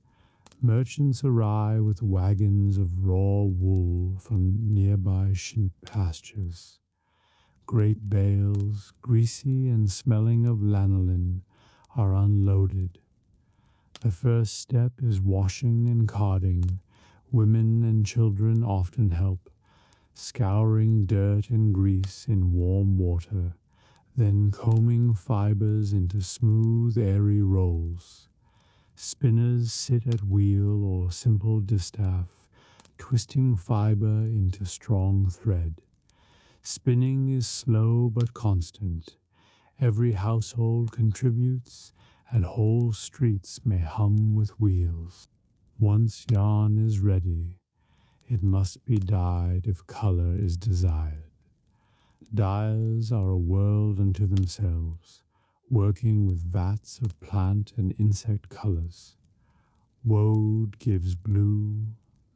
merchants arrive with wagons of raw wool from nearby sheep pastures. Great bales, greasy and smelling of lanolin, are unloaded. The first step is washing and carding. Women and children often help, scouring dirt and grease in warm water, then combing fibers into smooth, airy rolls. Spinners sit at wheel or simple distaff, twisting fiber into strong thread. Spinning is slow but constant. Every household contributes, and whole streets may hum with wheels. Once yarn is ready, it must be dyed if color is desired. Dyers are a world unto themselves, working with vats of plant and insect colors. Woad gives blue,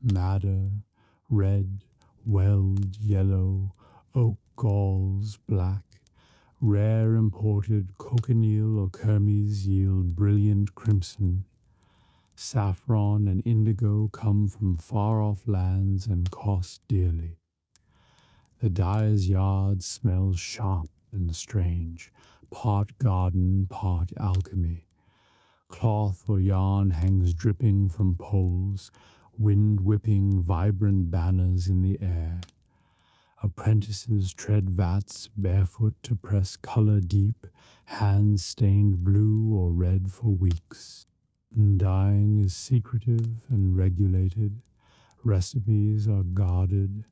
madder, red, weld yellow, oak galls black. Rare imported cochineal or kermes yield brilliant crimson. Saffron and indigo come from far-off lands and cost dearly. The dyer's yard smells sharp and strange, part garden, part alchemy. Cloth or yarn hangs dripping from poles, wind whipping vibrant banners in the air. Apprentices tread vats barefoot to press color deep, hands stained blue or red for weeks. Dyeing is secretive and regulated. Recipes are guarded.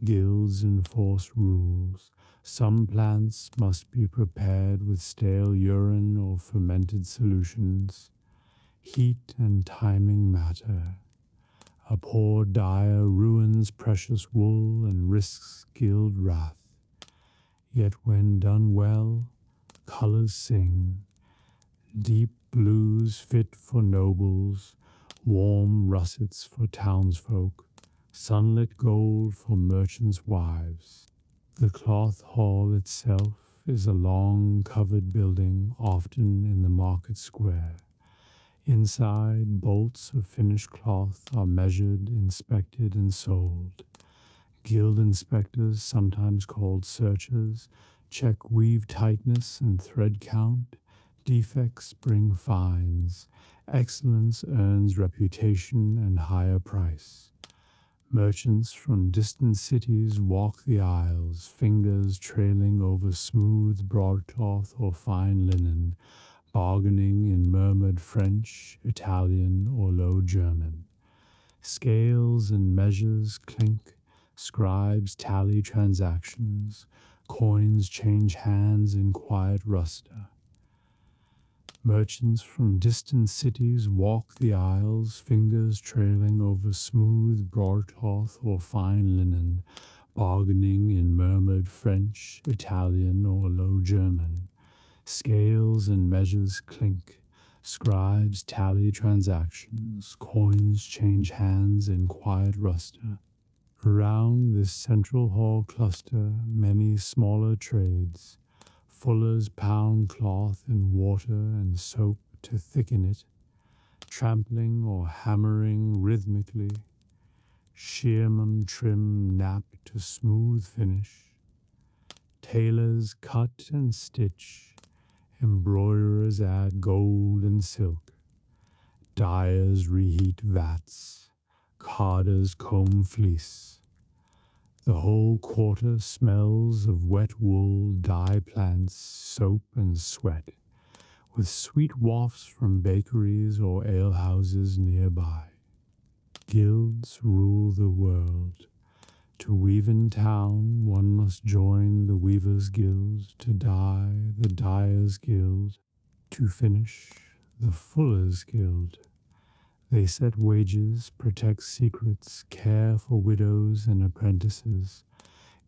Guilds enforce rules. Some plants must be prepared with stale urine or fermented solutions. Heat and timing matter. A poor dyer ruins precious wool and risks guild wrath. Yet when done well, colors sing. Deep blues fit for nobles, warm russets for townsfolk, sunlit gold for merchants' wives. The cloth hall itself is a long covered building, often in the market square. Inside, bolts of finished cloth are measured, inspected, and sold. Guild inspectors, sometimes called searchers, check weave tightness and thread count. Defects bring fines. Excellence earns reputation and higher price. Merchants from distant cities walk the aisles, fingers trailing over smooth broadcloth or fine linen, bargaining in murmured French, Italian, or Low German. Scales and measures clink, scribes tally transactions, coins change hands in quiet Rusta. Merchants from distant cities walk the aisles, fingers trailing over smooth broadcloth or fine linen, bargaining in murmured French, Italian, or Low German. Scales and measures clink, scribes tally transactions, coins change hands in quiet Rusta. Around this central hall cluster many smaller trades. Fullers pound cloth in water and soap to thicken it, trampling or hammering rhythmically. Shearmen trim nap to smooth finish. Tailors cut and stitch. Embroiderers add gold and silk. Dyers reheat vats. Carders comb fleece. The whole quarter smells of wet wool, dye plants, soap, and sweat, with sweet wafts from bakeries or alehouses nearby. Guilds rule the world. To weave in town, one must join the Weavers' Guild, to dye, the Dyers' Guild, to finish, the Fullers' Guild. They set wages, protect secrets, care for widows and apprentices.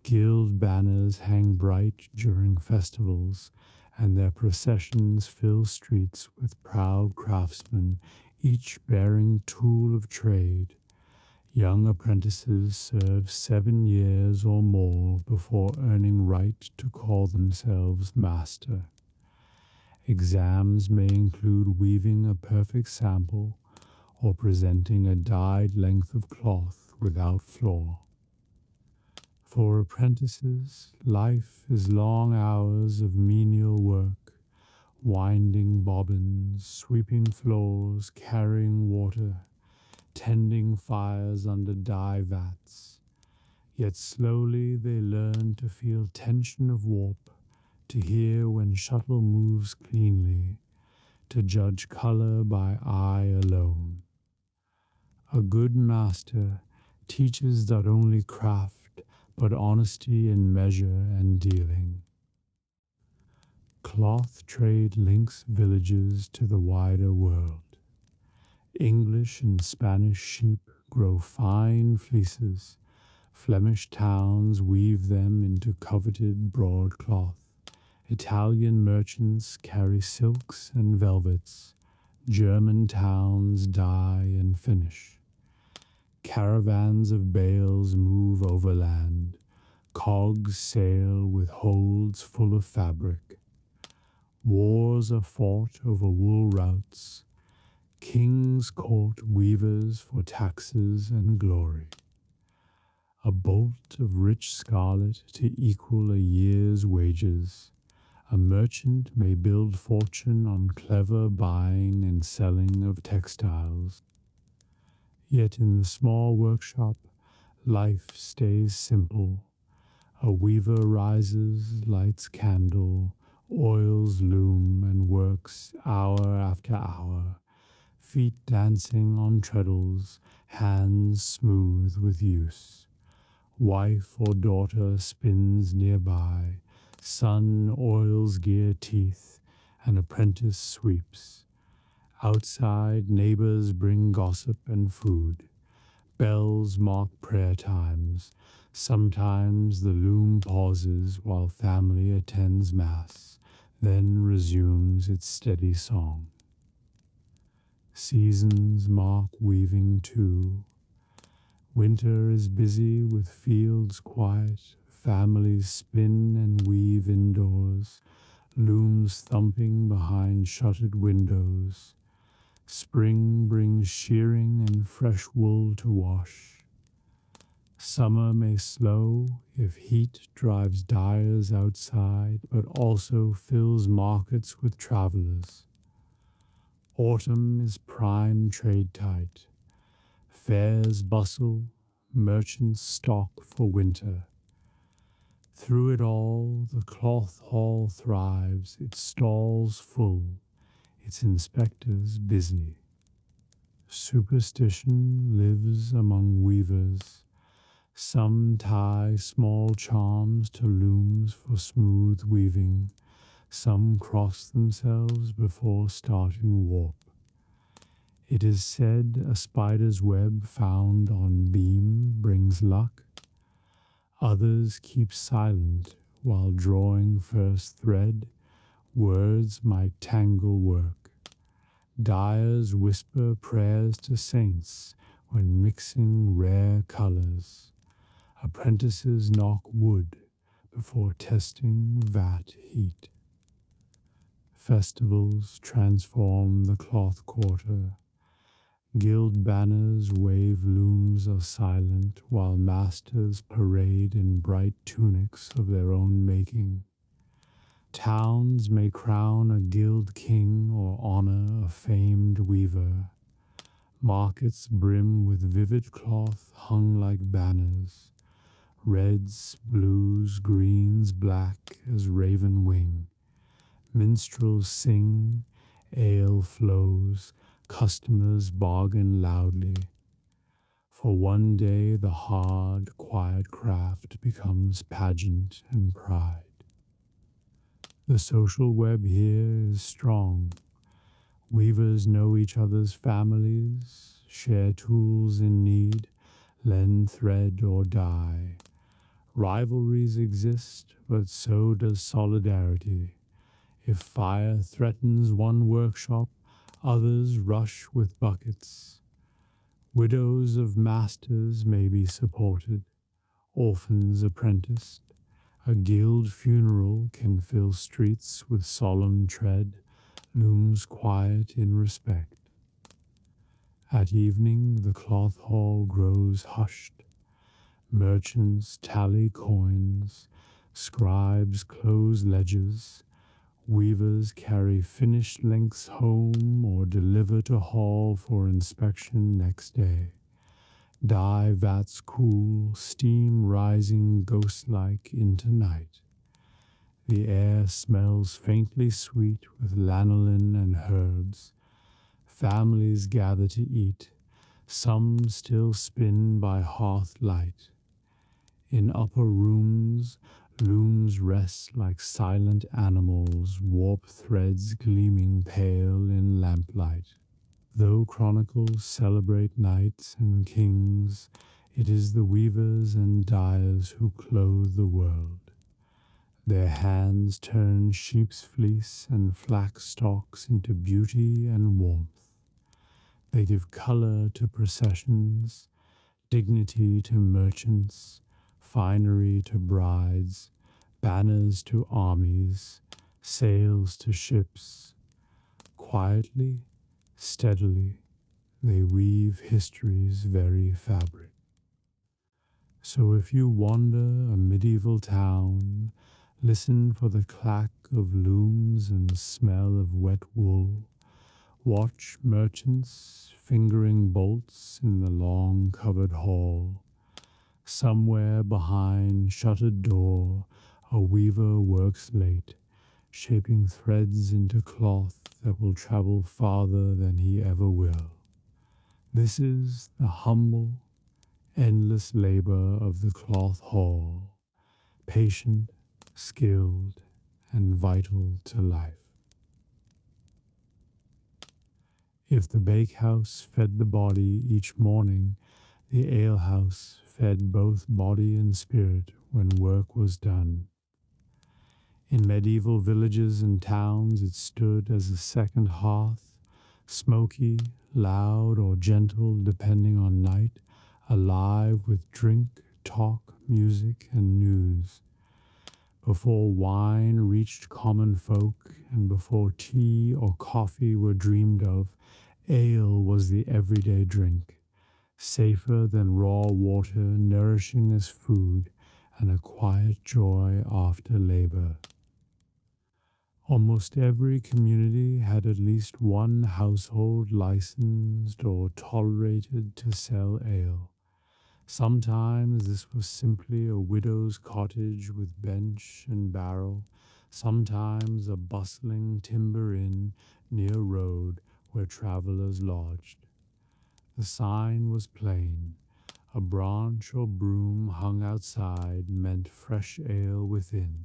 Guild banners hang bright during festivals, and their processions fill streets with proud craftsmen, each bearing tool of trade. Young apprentices serve 7 years or more before earning right to call themselves master. Exams may include weaving a perfect sample or presenting a dyed length of cloth without flaw. For apprentices, life is long hours of menial work, winding bobbins, sweeping floors, carrying water, tending fires under dye vats. Yet slowly they learn to feel tension of warp, to hear when shuttle moves cleanly, to judge color by eye alone. A good master teaches not only craft, but honesty in measure and dealing. Cloth trade links villages to the wider world. English and Spanish sheep grow fine fleeces. Flemish towns weave them into coveted broadcloth. Italian merchants carry silks and velvets. German towns dye and finish. Caravans of bales move overland. Cogs sail with holds full of fabric. Wars are fought over wool routes. Kings court weavers for taxes and glory. A bolt of rich scarlet to equal a year's wages. A merchant may build fortune on clever buying and selling of textiles. Yet in the small workshop, life stays simple. A weaver rises, lights candle, oils loom, and works hour after hour. Feet dancing on treadles, hands smooth with use. Wife or daughter spins nearby, son oils gear teeth, and apprentice sweeps. Outside, neighbors bring gossip and food. Bells mark prayer times. Sometimes the loom pauses while family attends mass, then resumes its steady song. Seasons mark weaving too. Winter is busy with fields quiet, families spin and weave indoors, looms thumping behind shuttered windows. Spring brings shearing and fresh wool to wash. Summer may slow if heat drives dyers outside, but also fills markets with travelers. Autumn is prime trade tight. Fairs bustle, merchants stock for winter. Through it all, the cloth hall thrives, its stalls full, its inspectors busy. Superstition lives among weavers. Some tie small charms to looms for smooth weaving. Some cross themselves before starting warp. It is said a spider's web found on beam brings luck. Others keep silent while drawing first thread. Words might tangle work. Dyers whisper prayers to saints when mixing rare colors. Apprentices knock wood before testing vat heat. Festivals transform the cloth quarter. Guild banners wave, looms are silent, while masters parade in bright tunics of their own making. Towns may crown a guild king or honor a famed weaver. Markets brim with vivid cloth hung like banners. Reds, blues, greens, black as raven wing. Minstrels sing, ale flows, customers bargain loudly. For one day the hard, quiet craft becomes pageant and pride. The social web here is strong. Weavers know each other's families, share tools in need, lend thread or dye. Rivalries exist, but so does solidarity. If fire threatens one workshop, others rush with buckets. Widows of masters may be supported, orphans apprenticed. A guild funeral can fill streets with solemn tread, looms quiet in respect. At evening the cloth hall grows hushed. Merchants tally coins, scribes close ledgers, weavers carry finished lengths home or deliver to hall for inspection next day. Dye vats cool, steam rising ghost-like into night. The air smells faintly sweet with lanolin and herbs. Families gather to eat, some still spin by hearth light. In upper rooms, looms rest like silent animals, warp threads gleaming pale in lamplight. Though chronicles celebrate knights and kings, it is the weavers and dyers who clothe the world. Their hands turn sheep's fleece and flax stalks into beauty and warmth. They give color to processions, dignity to merchants, finery to brides, banners to armies, sails to ships. Quietly, steadily, they weave history's very fabric. So if you wander a medieval town, listen for the clack of looms and smell of wet wool. Watch merchants fingering bolts in the long covered hall. Somewhere behind shuttered door, a weaver works late, shaping threads into cloth that will travel farther than he ever will. This is the humble, endless labor of the cloth hall, patient, skilled, and vital to life. If the bakehouse fed the body each morning, the alehouse fed both body and spirit when work was done. In medieval villages and towns it stood as a second hearth, smoky, loud, or gentle depending on night, alive with drink, talk, music, and news. Before wine reached common folk, and before tea or coffee were dreamed of, ale was the everyday drink, safer than raw water, nourishing as food, and a quiet joy after labor. Almost every community had at least one household licensed or tolerated to sell ale. Sometimes this was simply a widow's cottage with bench and barrel, sometimes a bustling timber inn near a road where travelers lodged. The sign was plain. A branch or broom hung outside meant fresh ale within.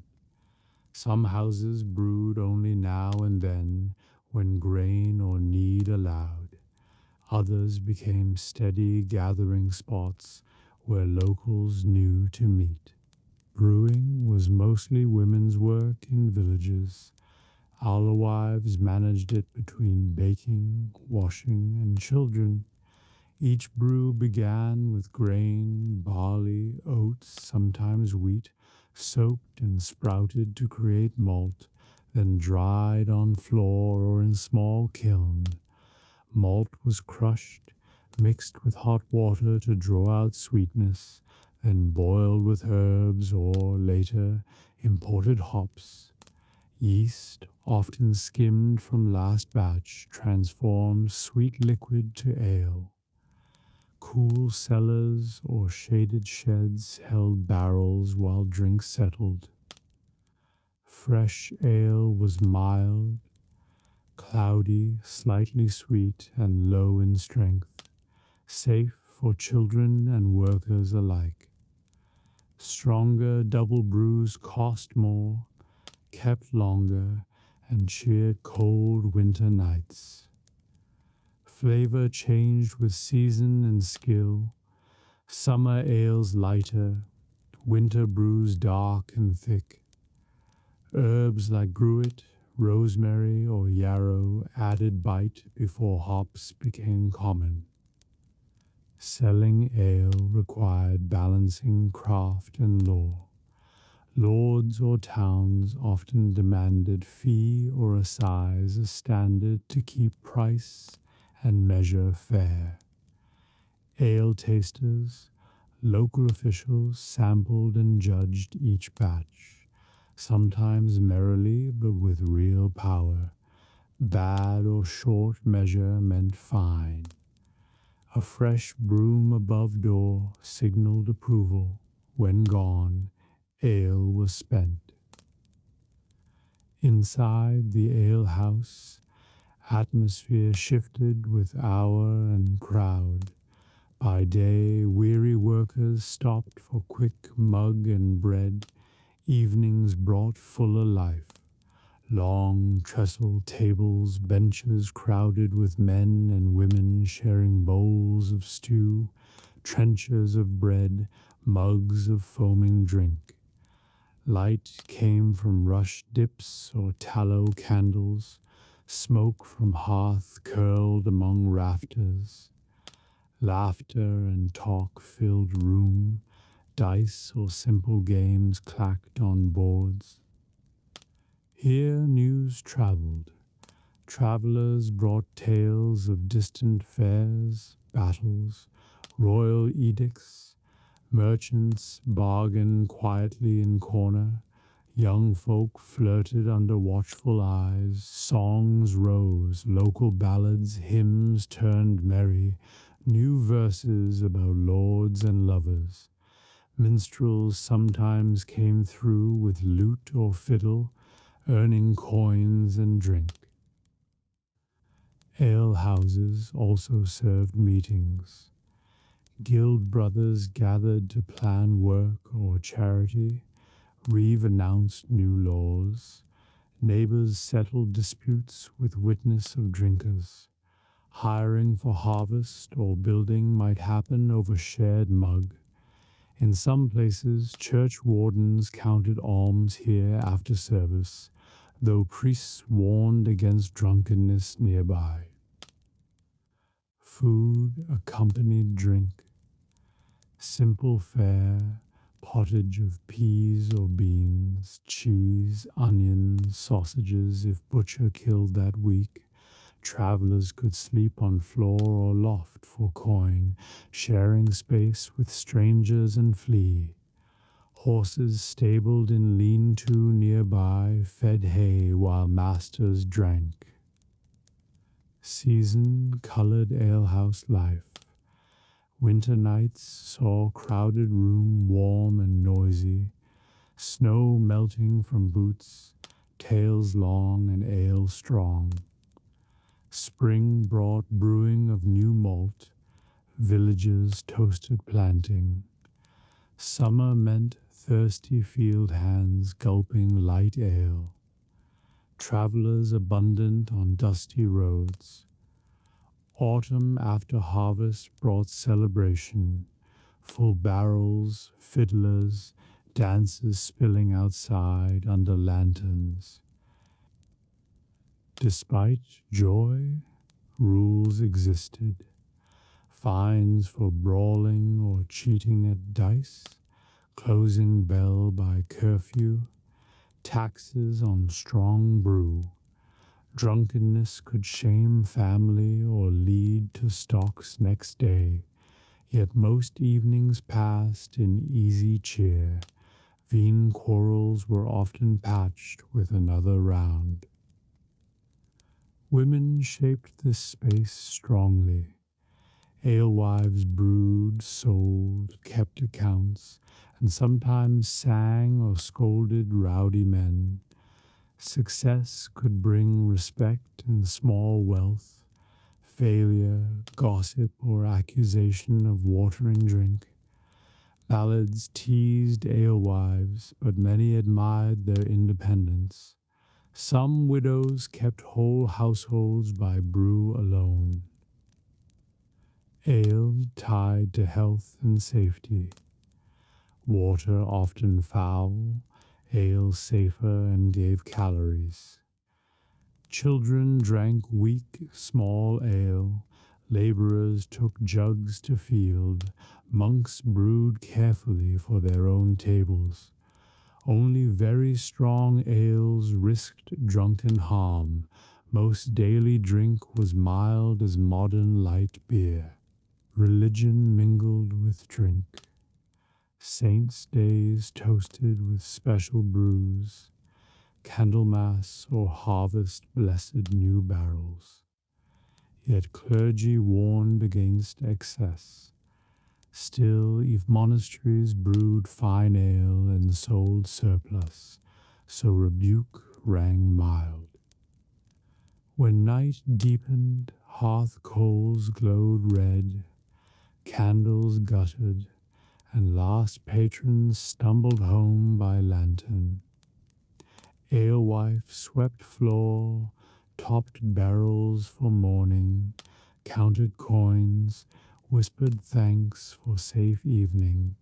Some houses brewed only now and then when grain or need allowed. Others became steady gathering spots where locals knew to meet. Brewing was mostly women's work in villages. Alewives managed it between baking, washing, and children. Each brew began with grain, barley, oats, sometimes wheat, soaked and sprouted to create malt, then dried on floor or in small kiln. Malt was crushed, mixed with hot water to draw out sweetness, then boiled with herbs or, later, imported hops. Yeast, often skimmed from last batch, transformed sweet liquid to ale. Cool cellars or shaded sheds held barrels while drink settled. Fresh ale was mild, cloudy, slightly sweet, and low in strength, safe for children and workers alike. Stronger double brews cost more, kept longer, and cheered cold winter nights. Flavor changed with season and skill. Summer ales lighter, winter brews dark and thick. Herbs like gruit, rosemary, or yarrow added bite before hops became common. Selling ale required balancing craft and law. Lords or towns often demanded fee or assize as standard to keep price and measure fair. Ale tasters, local officials sampled and judged each batch, sometimes merrily but with real power. Bad or short measure meant fine. A fresh broom above door signaled approval. When gone, ale was spent. Inside the alehouse, atmosphere shifted with hour and crowd. By day, weary workers stopped for quick mug and bread. Evenings brought fuller life. Long trestle tables, benches crowded with men and women sharing bowls of stew, trenchers of bread, mugs of foaming drink. Light came from rush dips or tallow candles. Smoke from hearth curled among rafters. Laughter and talk filled room. Dice or simple games clacked on boards. Here news traveled. Travelers brought tales of distant fairs, battles, royal edicts. Merchants bargained quietly in corner. Young folk flirted under watchful eyes. Songs rose, local ballads, hymns turned merry. New verses about lords and lovers. Minstrels sometimes came through with lute or fiddle, earning coins and drink. Ale houses also served meetings. Guild brothers gathered to plan work or charity. Reeve announced new laws. Neighbors settled disputes with witness of drinkers. Hiring for harvest or building might happen over shared mug. In some places, church wardens counted alms here after service, though priests warned against drunkenness nearby. Food accompanied drink. Simple fare, pottage of peas or beans, cheese, onions, sausages if butcher killed that week. Travelers could sleep on floor or loft for coin, sharing space with strangers and flea. Horses stabled in lean-to nearby fed hay while masters drank. Season colored alehouse life. Winter nights saw crowded room warm and noisy, snow melting from boots, tales long and ale strong. Spring brought brewing of new malt, villagers toasted planting. Summer meant thirsty field hands gulping light ale. Travelers abundant on dusty roads. Autumn after harvest brought celebration, full barrels, fiddlers, dances spilling outside under lanterns. Despite joy, rules existed. Fines for brawling or cheating at dice, closing bell by curfew, taxes on strong brew. Drunkenness could shame family or lead to stocks next day, yet most evenings passed in easy cheer. Vain quarrels were often patched with another round. Women shaped this space strongly. Alewives brewed, sold, kept accounts, and sometimes sang or scolded rowdy men. Success could bring respect and small wealth. Failure, gossip, or accusation of watering drink. Ballads teased alewives, but many admired their independence. Some widows kept whole households by brew alone. Ale tied to health and safety. Water often foul, ale safer and gave calories. Children drank weak, small ale. Laborers took jugs to field. Monks brewed carefully for their own tables. Only very strong ales risked drunken harm. Most daily drink was mild as modern light beer. Religion mingled with drink. Saints' days toasted with special brews. Candlemas or harvest blessed new barrels. Yet clergy warned against excess. Still, if monasteries brewed fine ale and sold surplus, so rebuke rang mild. When night deepened, hearth coals glowed red, candles guttered, and last patrons stumbled home by lantern. Alewife swept floor, topped barrels for morning, counted coins, whispered thanks for safe evening.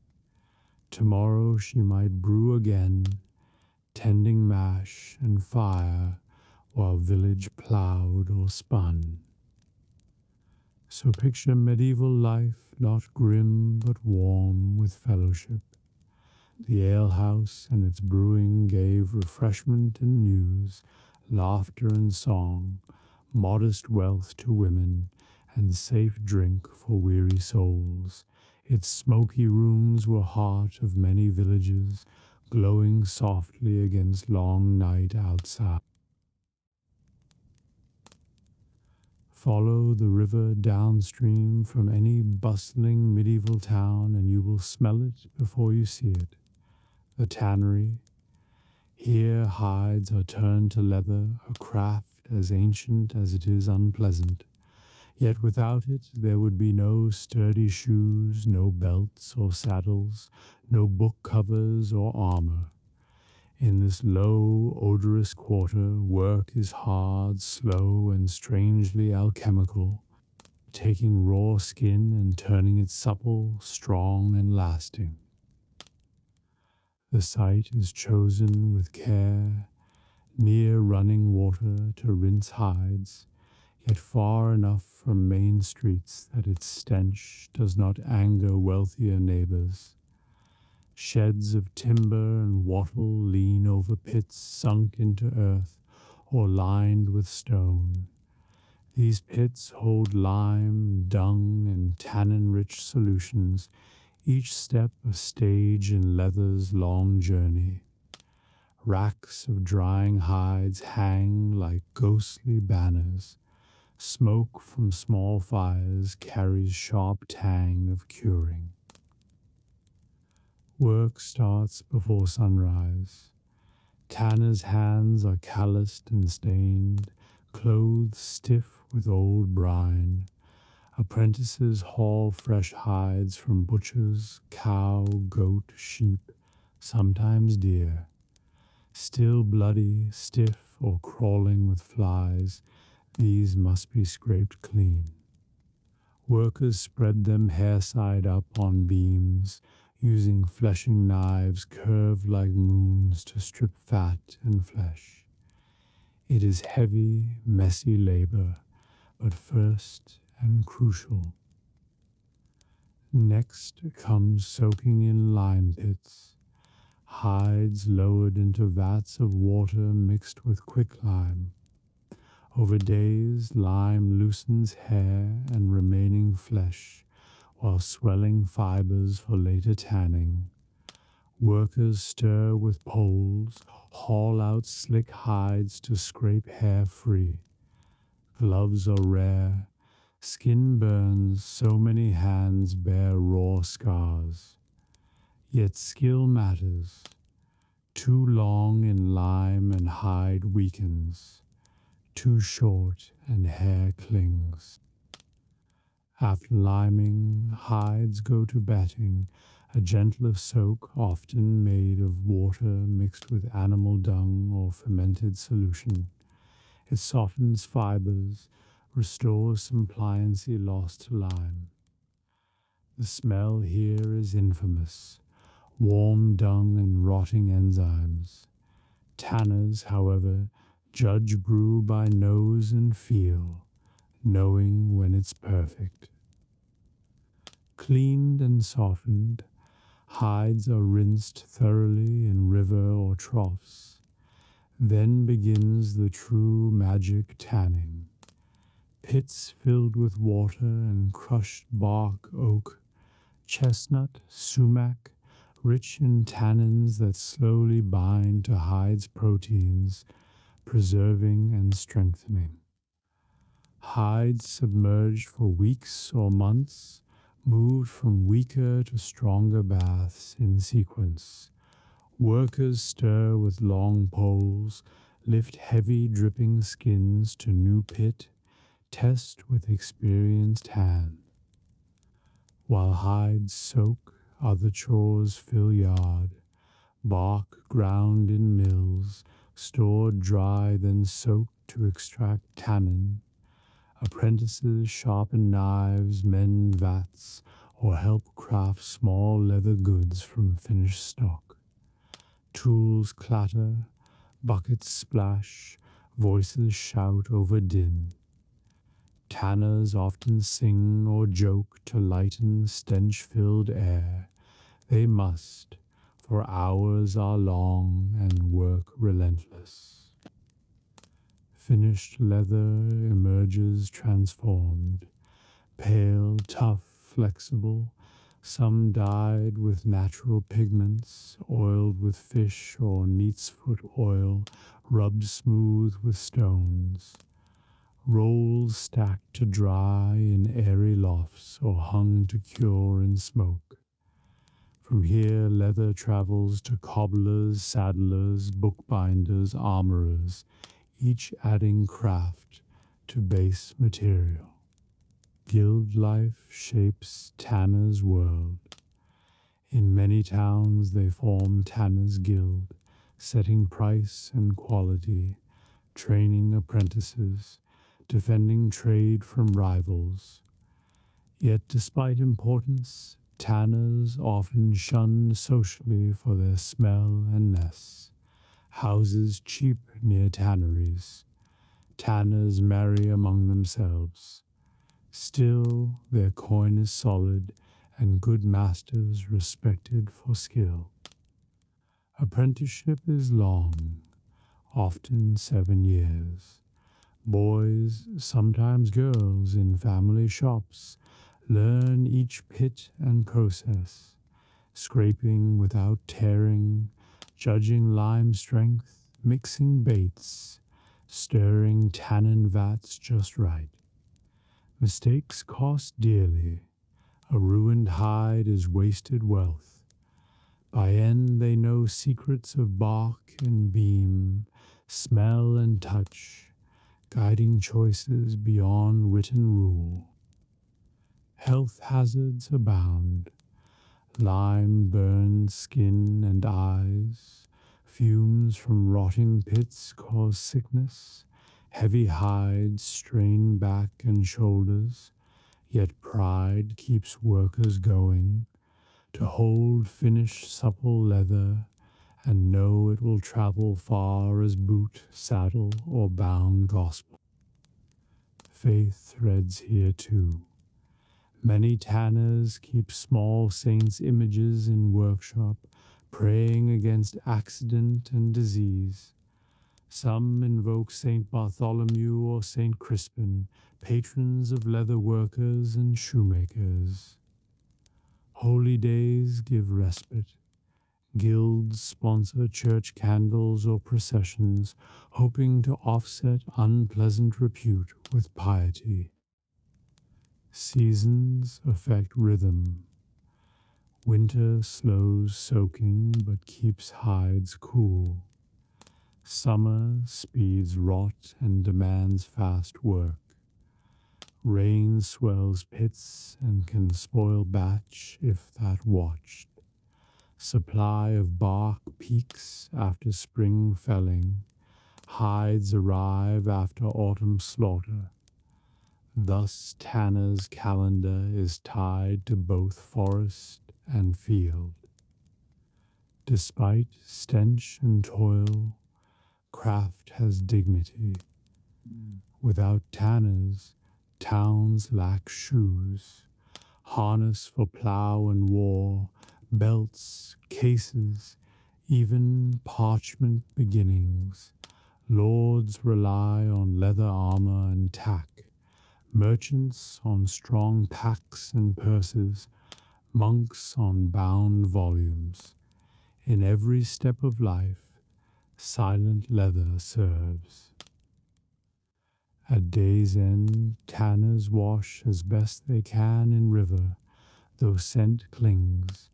Tomorrow she might brew again, tending mash and fire while village ploughed or spun. So picture medieval life, not grim but warm with fellowship. The alehouse and its brewing gave refreshment and news, laughter and song, modest wealth to women, and safe drink for weary souls. Its smoky rooms were heart of many villages, glowing softly against long night outside. Follow the river downstream from any bustling medieval town, and you will smell it before you see it. The Tannery. Here hides are turned to leather, a craft as ancient as it is unpleasant. Yet without it there would be no sturdy shoes, no belts or saddles, no book covers or armor. In this low, odorous quarter, work is hard, slow, and strangely alchemical, taking raw skin and turning it supple, strong, and lasting. The site is chosen with care, near running water to rinse hides, yet far enough from main streets that its stench does not anger wealthier neighbors. Sheds of timber and wattle lean over pits sunk into earth or lined with stone. These pits hold lime, dung, and tannin-rich solutions, each step a stage in leather's long journey. Racks of drying hides hang like ghostly banners. Smoke from small fires carries sharp tang of curing. Work starts before sunrise. Tanners' hands are calloused and stained, clothes stiff with old brine. Apprentices haul fresh hides from butchers, cow, goat, sheep, sometimes deer. Still bloody, stiff, or crawling with flies, these must be scraped clean. Workers spread them hair side up on beams, using fleshing knives curved like moons to strip fat and flesh. It is heavy, messy labor, but first and crucial. Next comes soaking in lime pits, hides lowered into vats of water mixed with quicklime. Over days, lime loosens hair and remaining flesh, while swelling fibers for later tanning. Workers stir with poles, haul out slick hides to scrape hair free. Gloves are rare. Skin burns, so many hands bear raw scars. Yet skill matters. Too long in lime and hide weakens. Too short and hair clings. After liming, hides go to betting, a gentler soak often made of water mixed with animal dung or fermented solution. It softens fibers, restores some pliancy lost to lime. The smell here is infamous, warm dung and rotting enzymes. Tanners, however, judge brew by nose and feel, knowing when it's perfect. Cleaned and softened, hides are rinsed thoroughly in river or troughs. Then begins the true magic tanning. Pits filled with water and crushed bark oak, chestnut, sumac, rich in tannins that slowly bind to hides' proteins, preserving and strengthening. Hides submerged for weeks or months, moved from weaker to stronger baths in sequence. Workers stir with long poles, Lift heavy dripping skins to new pit, test with experienced hand. While hides soak, other chores fill yard, bark ground in mills, stored dry then soaked to extract tannin. Apprentices sharpen knives, mend vats, or help craft small leather goods from finished stock. Tools clatter, buckets splash, voices shout over din. Tanners often sing or joke to lighten stench-filled air. They must, for hours are long and work relentless. Finished leather emerges transformed, pale, tough, flexible, some dyed with natural pigments, oiled with fish or neatsfoot oil, rubbed smooth with stones. Rolls stacked to dry in airy lofts or hung to cure in smoke. From here leather travels to cobblers, saddlers, bookbinders, armorers, each adding craft to base material. Guild life shapes Tanner's world. In many towns they form Tanner's Guild, setting price and quality, training apprentices, defending trade from rivals. Yet despite importance, tanners often shun socially for their smell and nests. Houses cheap near tanneries. Tanners marry among themselves. Still, their coin is solid, and good masters respected for skill. Apprenticeship is long, often 7 years. Boys, sometimes girls, in family shops, learn each pit and process, scraping without tearing, judging lime strength, mixing baits, stirring tannin vats just right. Mistakes cost dearly. A ruined hide is wasted wealth. By end they know secrets of bark and beam, smell and touch, guiding choices beyond written rule. Health hazards abound. Lime burns skin and eyes. Fumes from rotting pits cause sickness. Heavy hides strain back and shoulders. Yet pride keeps workers going. To hold finished supple leather and know it will travel far as boot, saddle, or bound gospel. Faith threads here too. Many tanners keep small saints' images in workshop, praying against accident and disease. Some invoke Saint Bartholomew or Saint Crispin, patrons of leather workers and shoemakers. Holy days give respite. Guilds sponsor church candles or processions, hoping to offset unpleasant repute with piety. Seasons affect rhythm. Winter slows soaking but keeps hides cool. Summer speeds rot and demands fast work. Rain swells pits and can spoil batch if that watched. Supply of bark peaks after spring felling. Hides arrive after autumn slaughter. Thus Tanner's calendar is tied to both forest and field. Despite stench and toil, craft has dignity. Without tanners, towns lack shoes, harness for plow and war, belts, cases, even parchment beginnings. Lords rely on leather armor and tack. Merchants on strong packs and purses, monks on bound volumes. In every step of life, silent leather serves. At day's end, tanners wash as best they can in river, though scent clings.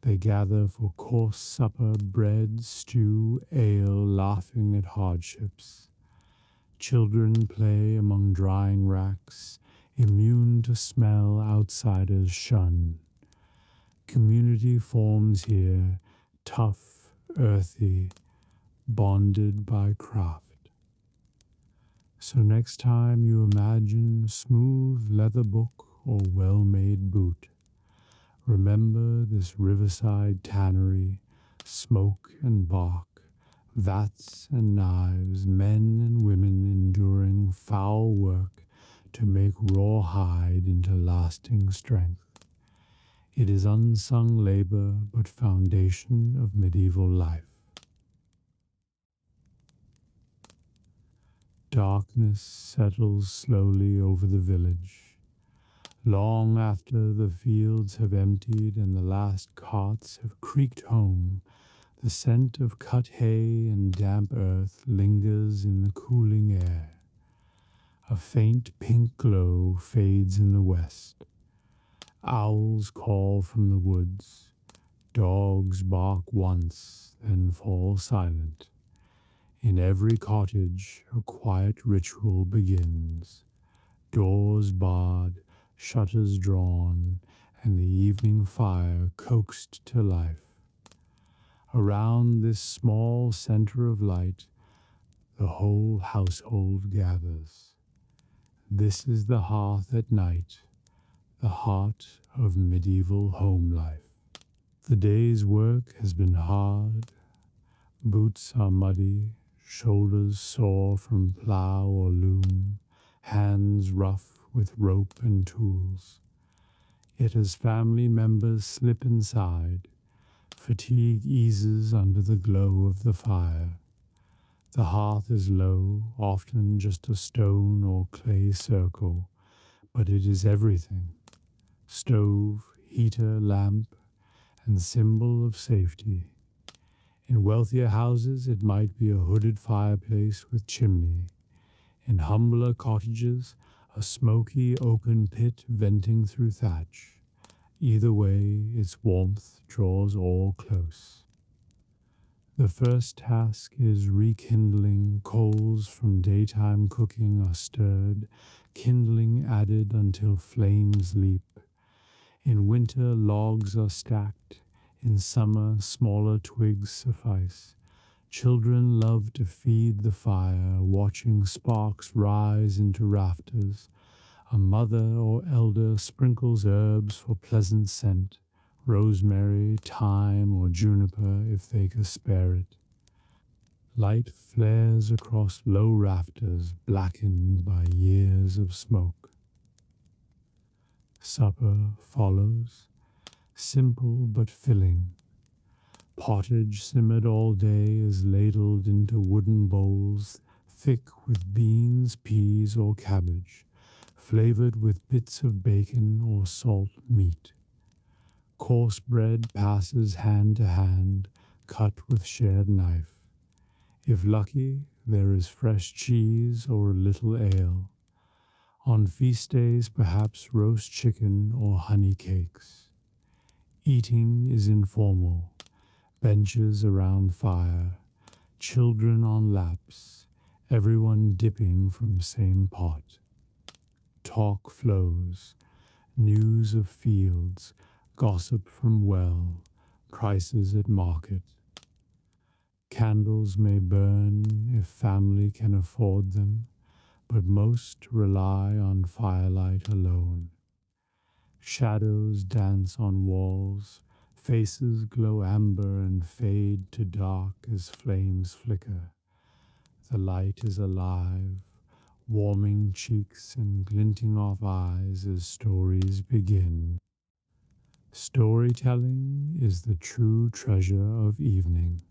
They gather for coarse supper, bread, stew, ale, laughing at hardships. Children play among drying racks, immune to smell outsiders shun. Community forms here, tough, earthy, bonded by craft. So next time you imagine smooth leather book or well-made boot, remember this riverside tannery, smoke and bark, vats and knives, men and women enduring foul work to make raw hide into lasting strength. It is unsung labor, but foundation of medieval life. Darkness settles slowly over the village. Long after the fields have emptied and the last carts have creaked home, the scent of cut hay and damp earth lingers in the cooling air. A faint pink glow fades in the west. Owls call from the woods. Dogs bark once, then fall silent. In every cottage, a quiet ritual begins. Doors barred, shutters drawn, and the evening fire coaxed to life. Around this small center of light, the whole household gathers. This is the hearth at night, the heart of medieval home life. The day's work has been hard. Boots are muddy, shoulders sore from plow or loom, hands rough with rope and tools. Yet as family members slip inside, fatigue eases under the glow of the fire. The hearth is low, often just a stone or clay circle, but it is everything. Stove, heater, lamp, and symbol of safety. In wealthier houses, it might be a hooded fireplace with chimney. In humbler cottages, a smoky open pit venting through thatch. Either way, its warmth draws all close. The first task is rekindling. Coals from daytime cooking are stirred, kindling added until flames leap. In winter, logs are stacked. In summer, smaller twigs suffice. Children love to feed the fire, watching sparks rise into rafters. A mother or elder sprinkles herbs for pleasant scent, rosemary, thyme, or juniper if they can spare it. Light flares across low rafters, blackened by years of smoke. Supper follows, simple but filling. Pottage simmered all day is ladled into wooden bowls, thick with beans, peas, or cabbage, flavored with bits of bacon or salt meat. Coarse bread passes hand to hand, cut with shared knife. If lucky, there is fresh cheese or a little ale. On feast days, perhaps roast chicken or honey cakes. Eating is informal. Benches around fire, children on laps, everyone dipping from same pot. Talk flows, news of fields, gossip from well, prices at market. Candles may burn if family can afford them, but most rely on firelight alone. Shadows dance on walls, faces glow amber and fade to dark as flames flicker. The light is alive, warming cheeks and glinting off eyes as stories begin. Storytelling is the true treasure of evening.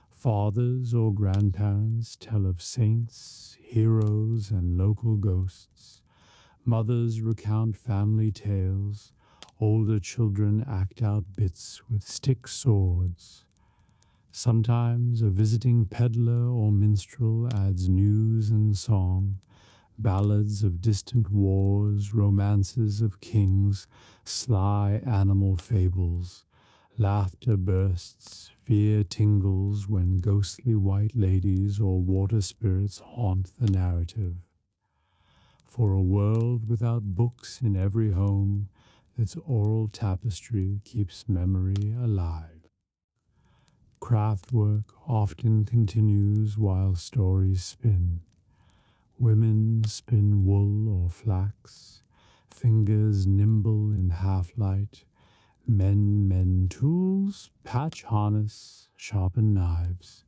Fathers or grandparents tell of saints, heroes, and local ghosts. Mothers recount family tales. Older children act out bits with stick swords. Sometimes a visiting peddler or minstrel adds news and song, ballads of distant wars, romances of kings, sly animal fables. Laughter bursts, fear tingles when ghostly white ladies or water spirits haunt the narrative. For a world without books in every home, its oral tapestry keeps memory alive. Craftwork often continues while stories spin. Women spin wool or flax, fingers nimble in half-light. Men mend tools, patch harness, sharpen knives.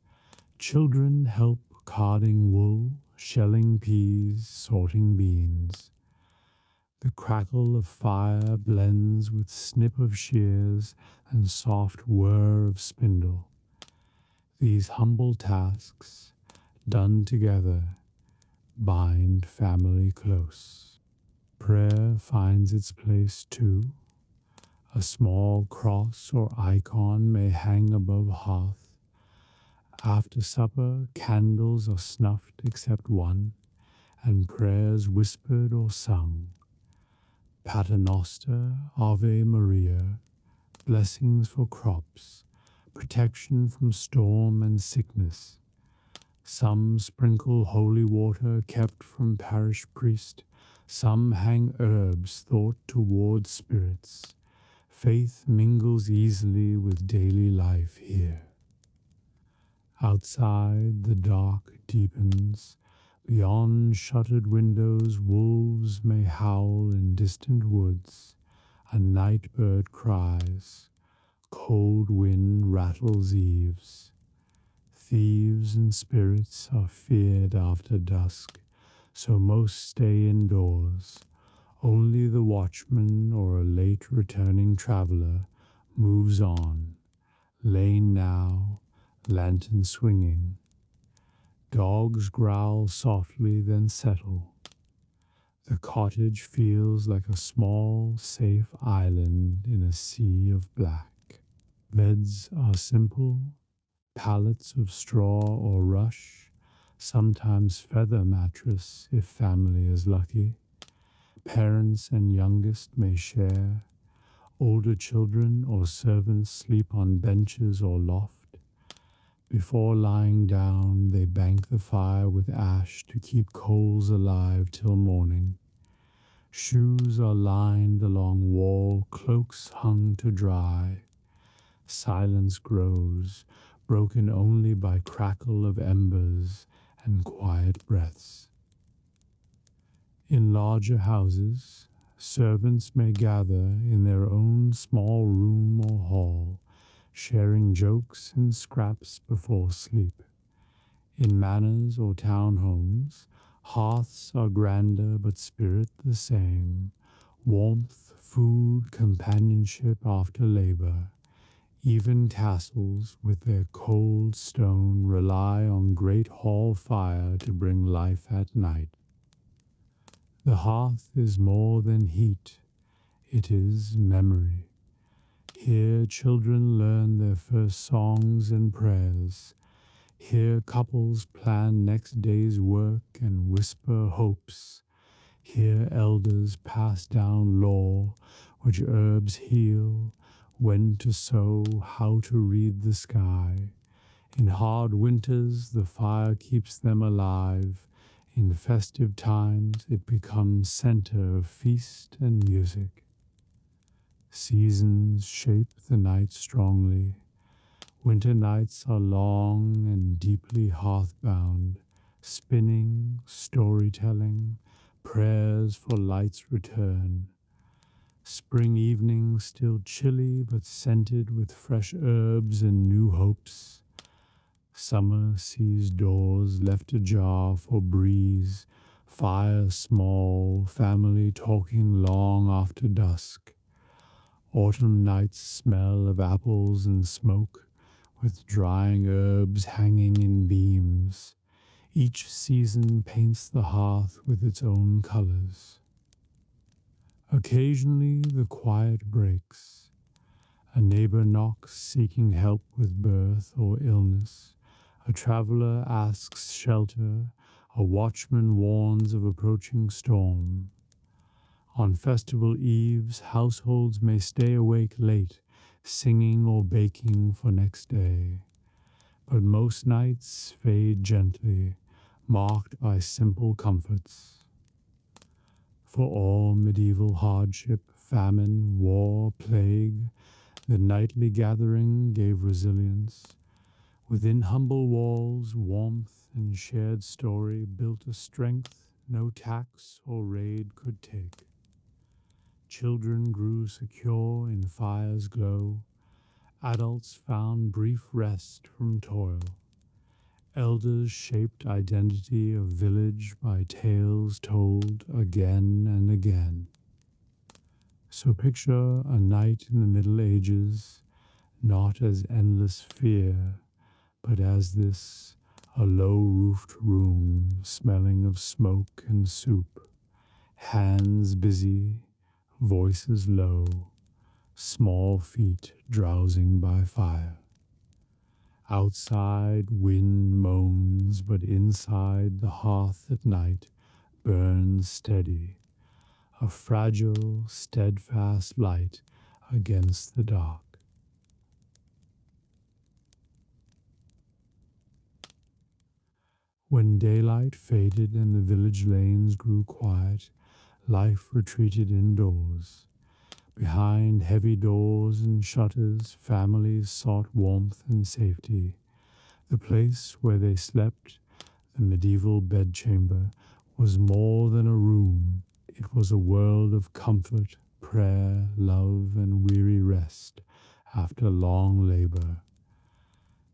Children help carding wool, shelling peas, sorting beans. The crackle of fire blends with snip of shears and soft whir of spindle. These humble tasks, done together, bind family close. Prayer finds its place too. A small cross or icon may hang above hearth. After supper, candles are snuffed except one, and prayers whispered or sung. Paternoster, Ave Maria, blessings for crops, protection from storm and sickness. Some sprinkle holy water kept from parish priest, some hang herbs thought toward spirits. Faith mingles easily with daily life here. Outside, the dark deepens. Beyond shuttered windows, wolves may howl in distant woods. A night bird cries. Cold wind rattles eaves. Thieves and spirits are feared after dusk, so most stay indoors. Only the watchman or a late returning traveler moves on, lane now, lantern swinging. Dogs growl softly, then settle. The cottage feels like a small, safe island in a sea of black. Beds are simple, pallets of straw or rush, sometimes feather mattress if family is lucky. Parents and youngest may share. Older children or servants sleep on benches or loft. Before lying down, they bank the fire with ash to keep coals alive till morning. Shoes are lined along wall, cloaks hung to dry. Silence grows, broken only by crackle of embers and quiet breaths. In larger houses, servants may gather in their own small room or hall, sharing jokes and scraps before sleep. In manors or townhomes, hearths are grander but spirit the same. Warmth, food, companionship after labor. Even castles with their cold stone rely on great hall fire to bring life at night. The hearth is more than heat, it is memory. Here children learn their first songs and prayers. Here couples plan next day's work and whisper hopes. Here elders pass down lore, which herbs heal, when to sow, how to read the sky. In hard winters the fire keeps them alive. In festive times it becomes center of feast and music. Seasons shape the night strongly. Winter nights are long and deeply hearth-bound, spinning, storytelling, prayers for light's return. Spring evenings still chilly but scented with fresh herbs and new hopes. Summer sees doors left ajar for breeze, fire small, family talking long after dusk. Autumn nights smell of apples and smoke, with drying herbs hanging in beams. Each season paints the hearth with its own colors. Occasionally the quiet breaks. A neighbor knocks seeking help with birth or illness. A traveler asks shelter. A watchman warns of approaching storm. On festival eves, households may stay awake late, singing or baking for next day. But most nights fade gently, marked by simple comforts. For all medieval hardship, famine, war, plague, the nightly gathering gave resilience. Within humble walls, warmth and shared story built a strength no tax or raid could take. Children grew secure in fire's glow. Adults found brief rest from toil. Elders shaped identity of village by tales told again and again. So picture a night in the Middle Ages, not as endless fear, but as this, a low-roofed room smelling of smoke and soup, hands busy, voices low, small feet drowsing by fire. Outside wind moans, but inside the hearth at night burns steady, a fragile, steadfast light against the dark. When daylight faded and the village lanes grew quiet, life retreated indoors. Behind heavy doors and shutters, families sought warmth and safety. The place where they slept, the medieval bedchamber, was more than a room. It was a world of comfort, prayer, love, and weary rest after long labor.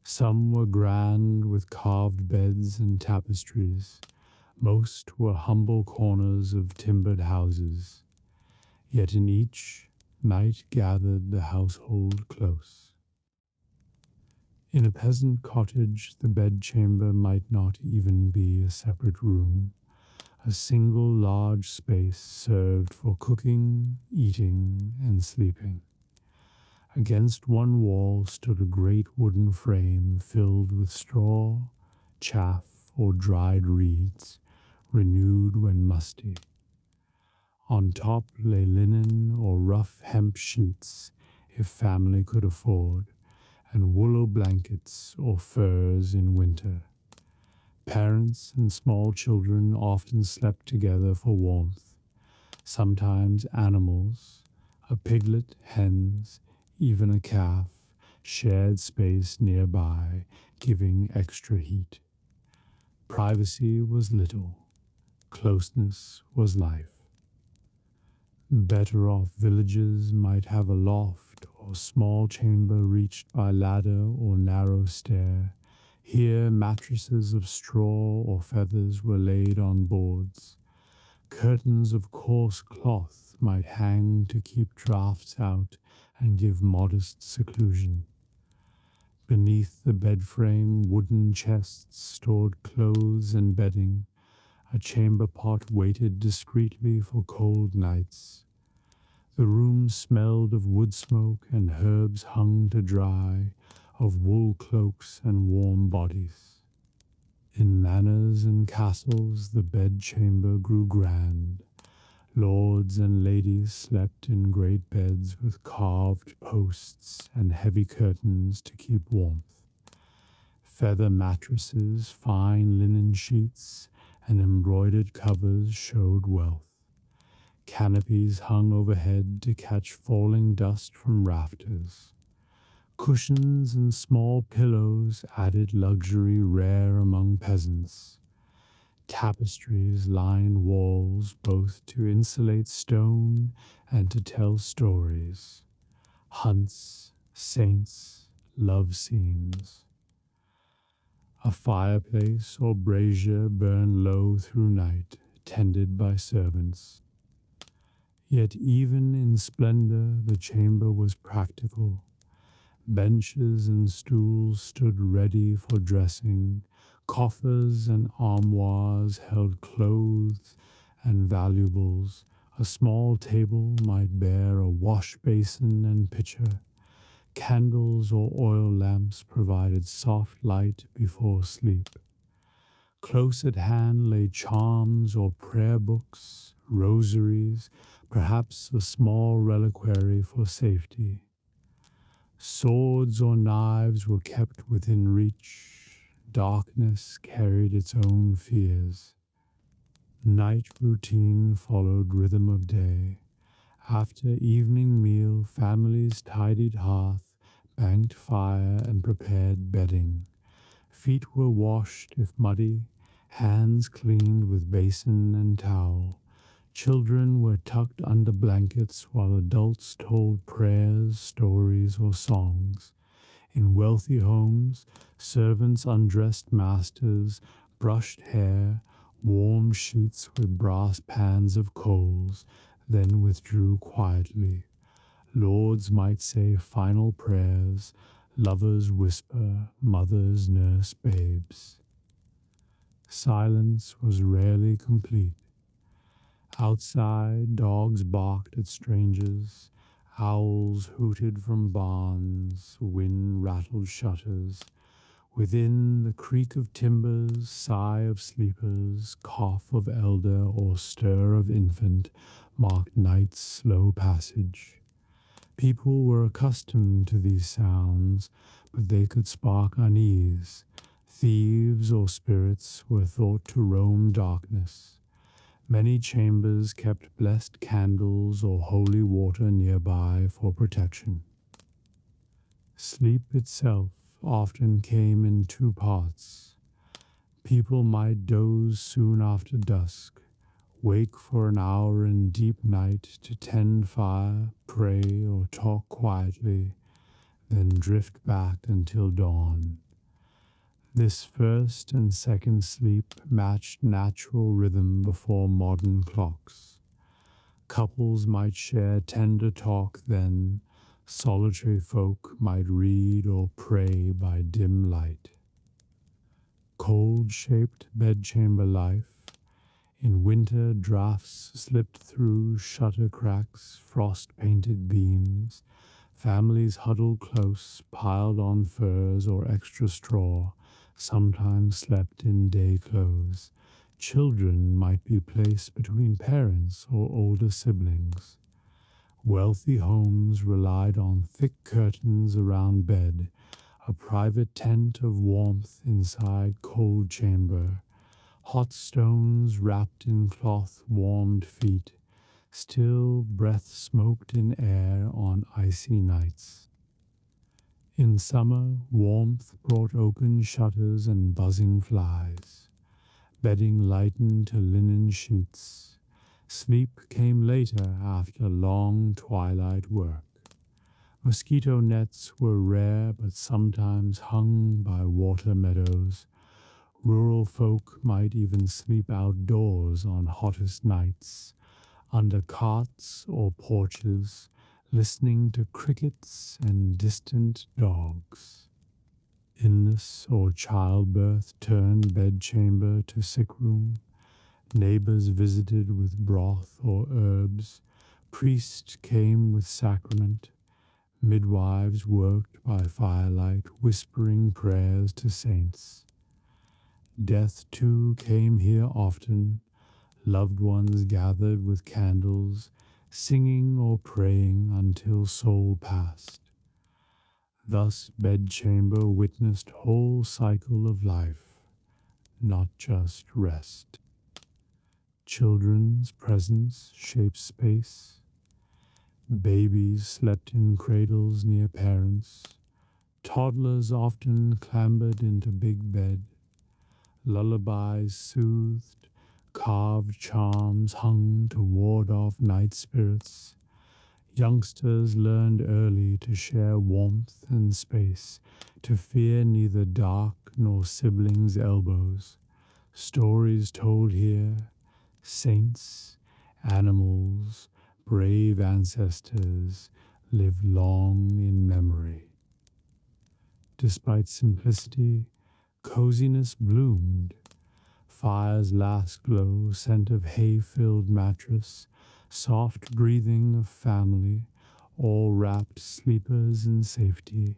Some were grand with carved beds and tapestries. Most were humble corners of timbered houses. Yet in each, night gathered the household close. In a peasant cottage, the bedchamber might not even be a separate room. A single large space served for cooking, eating, and sleeping. Against one wall stood a great wooden frame filled with straw, chaff, or dried reeds, renewed when musty. On top lay linen or rough hemp sheets, if family could afford, and willow blankets or furs in winter. Parents and small children often slept together for warmth. Sometimes animals, a piglet, hens, even a calf, shared space nearby, giving extra heat. Privacy was little. Closeness was life. Better off villages might have a loft or small chamber reached by ladder or narrow stair. Here mattresses of straw or feathers were laid on boards. Curtains of coarse cloth might hang to keep draughts out and give modest seclusion. Beneath the bed frame, wooden chests stored clothes and bedding. A chamber pot waited discreetly for cold nights. The room smelled of wood smoke, and herbs hung to dry, of wool cloaks and warm bodies. In manors and castles the bedchamber grew grand. Lords and ladies slept in great beds with carved posts and heavy curtains to keep warmth. Feather mattresses, fine linen sheets, and embroidered covers showed wealth. Canopies hung overhead to catch falling dust from rafters. Cushions and small pillows added luxury rare among peasants. Tapestries lined walls both to insulate stone and to tell stories. Hunts, saints, love scenes. A fireplace or brazier burned low through night, tended by servants. Yet even in splendor the chamber was practical. Benches and stools stood ready for dressing. Coffers and armoires held clothes and valuables. A small table might bear a wash basin and pitcher. Candles or oil lamps provided soft light before sleep. Close at hand lay charms or prayer books, rosaries, perhaps a small reliquary for safety. Swords or knives were kept within reach. Darkness carried its own fears. Night routine followed rhythm of day. After evening meal, families tidied hearth, banked fire, and prepared bedding. Feet were washed if muddy, hands cleaned with basin and towel. Children were tucked under blankets while adults told prayers, stories, or songs. In wealthy homes, servants undressed masters, brushed hair, warmed sheets with brass pans of coals, then withdrew quietly. Lords might say final prayers, lovers whisper, mothers nurse babes. Silence was rarely complete. Outside, dogs barked at strangers, owls hooted from barns, wind rattled shutters. Within, the creak of timbers, sigh of sleepers, cough of elder or stir of infant marked night's slow passage. People were accustomed to these sounds, but they could spark unease. Thieves or spirits were thought to roam darkness. Many chambers kept blessed candles or holy water nearby for protection. Sleep itself often came in two parts. People might doze soon after dusk, wake for an hour in deep night to tend fire, pray, or talk quietly, then drift back until dawn. This first and second sleep matched natural rhythm before modern clocks. Couples might share tender talk then, solitary folk might read or pray by dim light. Cold-shaped bedchamber life. In winter, drafts slipped through shutter cracks, frost-painted beams. Families huddled close, piled on furs or extra straw, sometimes slept in day clothes. Children might be placed between parents or older siblings. Wealthy homes relied on thick curtains around bed, a private tent of warmth inside cold chamber. Hot stones wrapped in cloth warmed feet, still breath smoked in air on icy nights. In summer, warmth brought open shutters and buzzing flies. Bedding lightened to linen sheets. Sleep came later after long twilight work. Mosquito nets were rare but sometimes hung by water meadows. Rural folk might even sleep outdoors on hottest nights, under carts or porches, listening to crickets and distant dogs. Illness or childbirth turned bedchamber to sick room. Neighbors visited with broth or herbs. Priests came with sacrament. Midwives worked by firelight, whispering prayers to saints. Death, too, came here often. Loved ones gathered with candles, singing or praying until soul passed. Thus bedchamber witnessed whole cycle of life, not just rest. Children's presence shaped space. Babies slept in cradles near parents. Toddlers often clambered into big bed. Lullabies soothed. Carved charms hung to ward off night spirits. Youngsters learned early to share warmth and space, to fear neither dark nor siblings' elbows. Stories told here, saints, animals, brave ancestors lived long in memory. Despite simplicity, coziness bloomed. Fire's last glow, scent of hay-filled mattress, soft breathing of family, all wrapped sleepers in safety.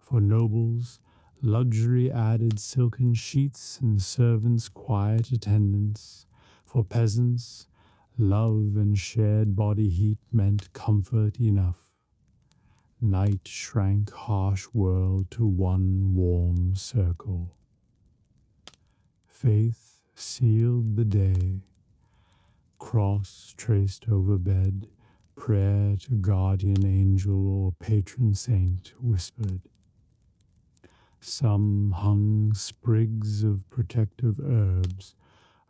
For nobles, luxury added silken sheets and servants' quiet attendance. For peasants, love and shared body heat meant comfort enough. Night shrank harsh world to one warm circle. Faith sealed the day. Cross traced over bed, prayer to guardian angel or patron saint whispered. Some hung sprigs of protective herbs,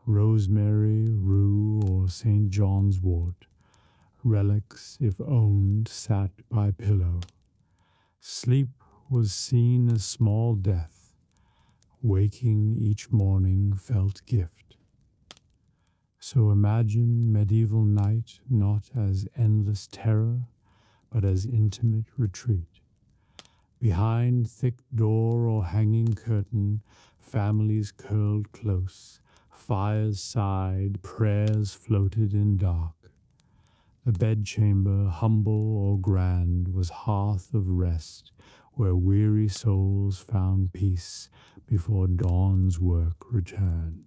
rosemary, rue, or St. John's wort. Relics, if owned, sat by pillow. Sleep was seen as small death. Waking each morning felt gift. So imagine medieval night not as endless terror, but as intimate retreat. Behind thick door or hanging curtain, families curled close, fires sighed, prayers floated in dark. The bedchamber, humble or grand, was hearth of rest, where weary souls found peace before dawn's work returned.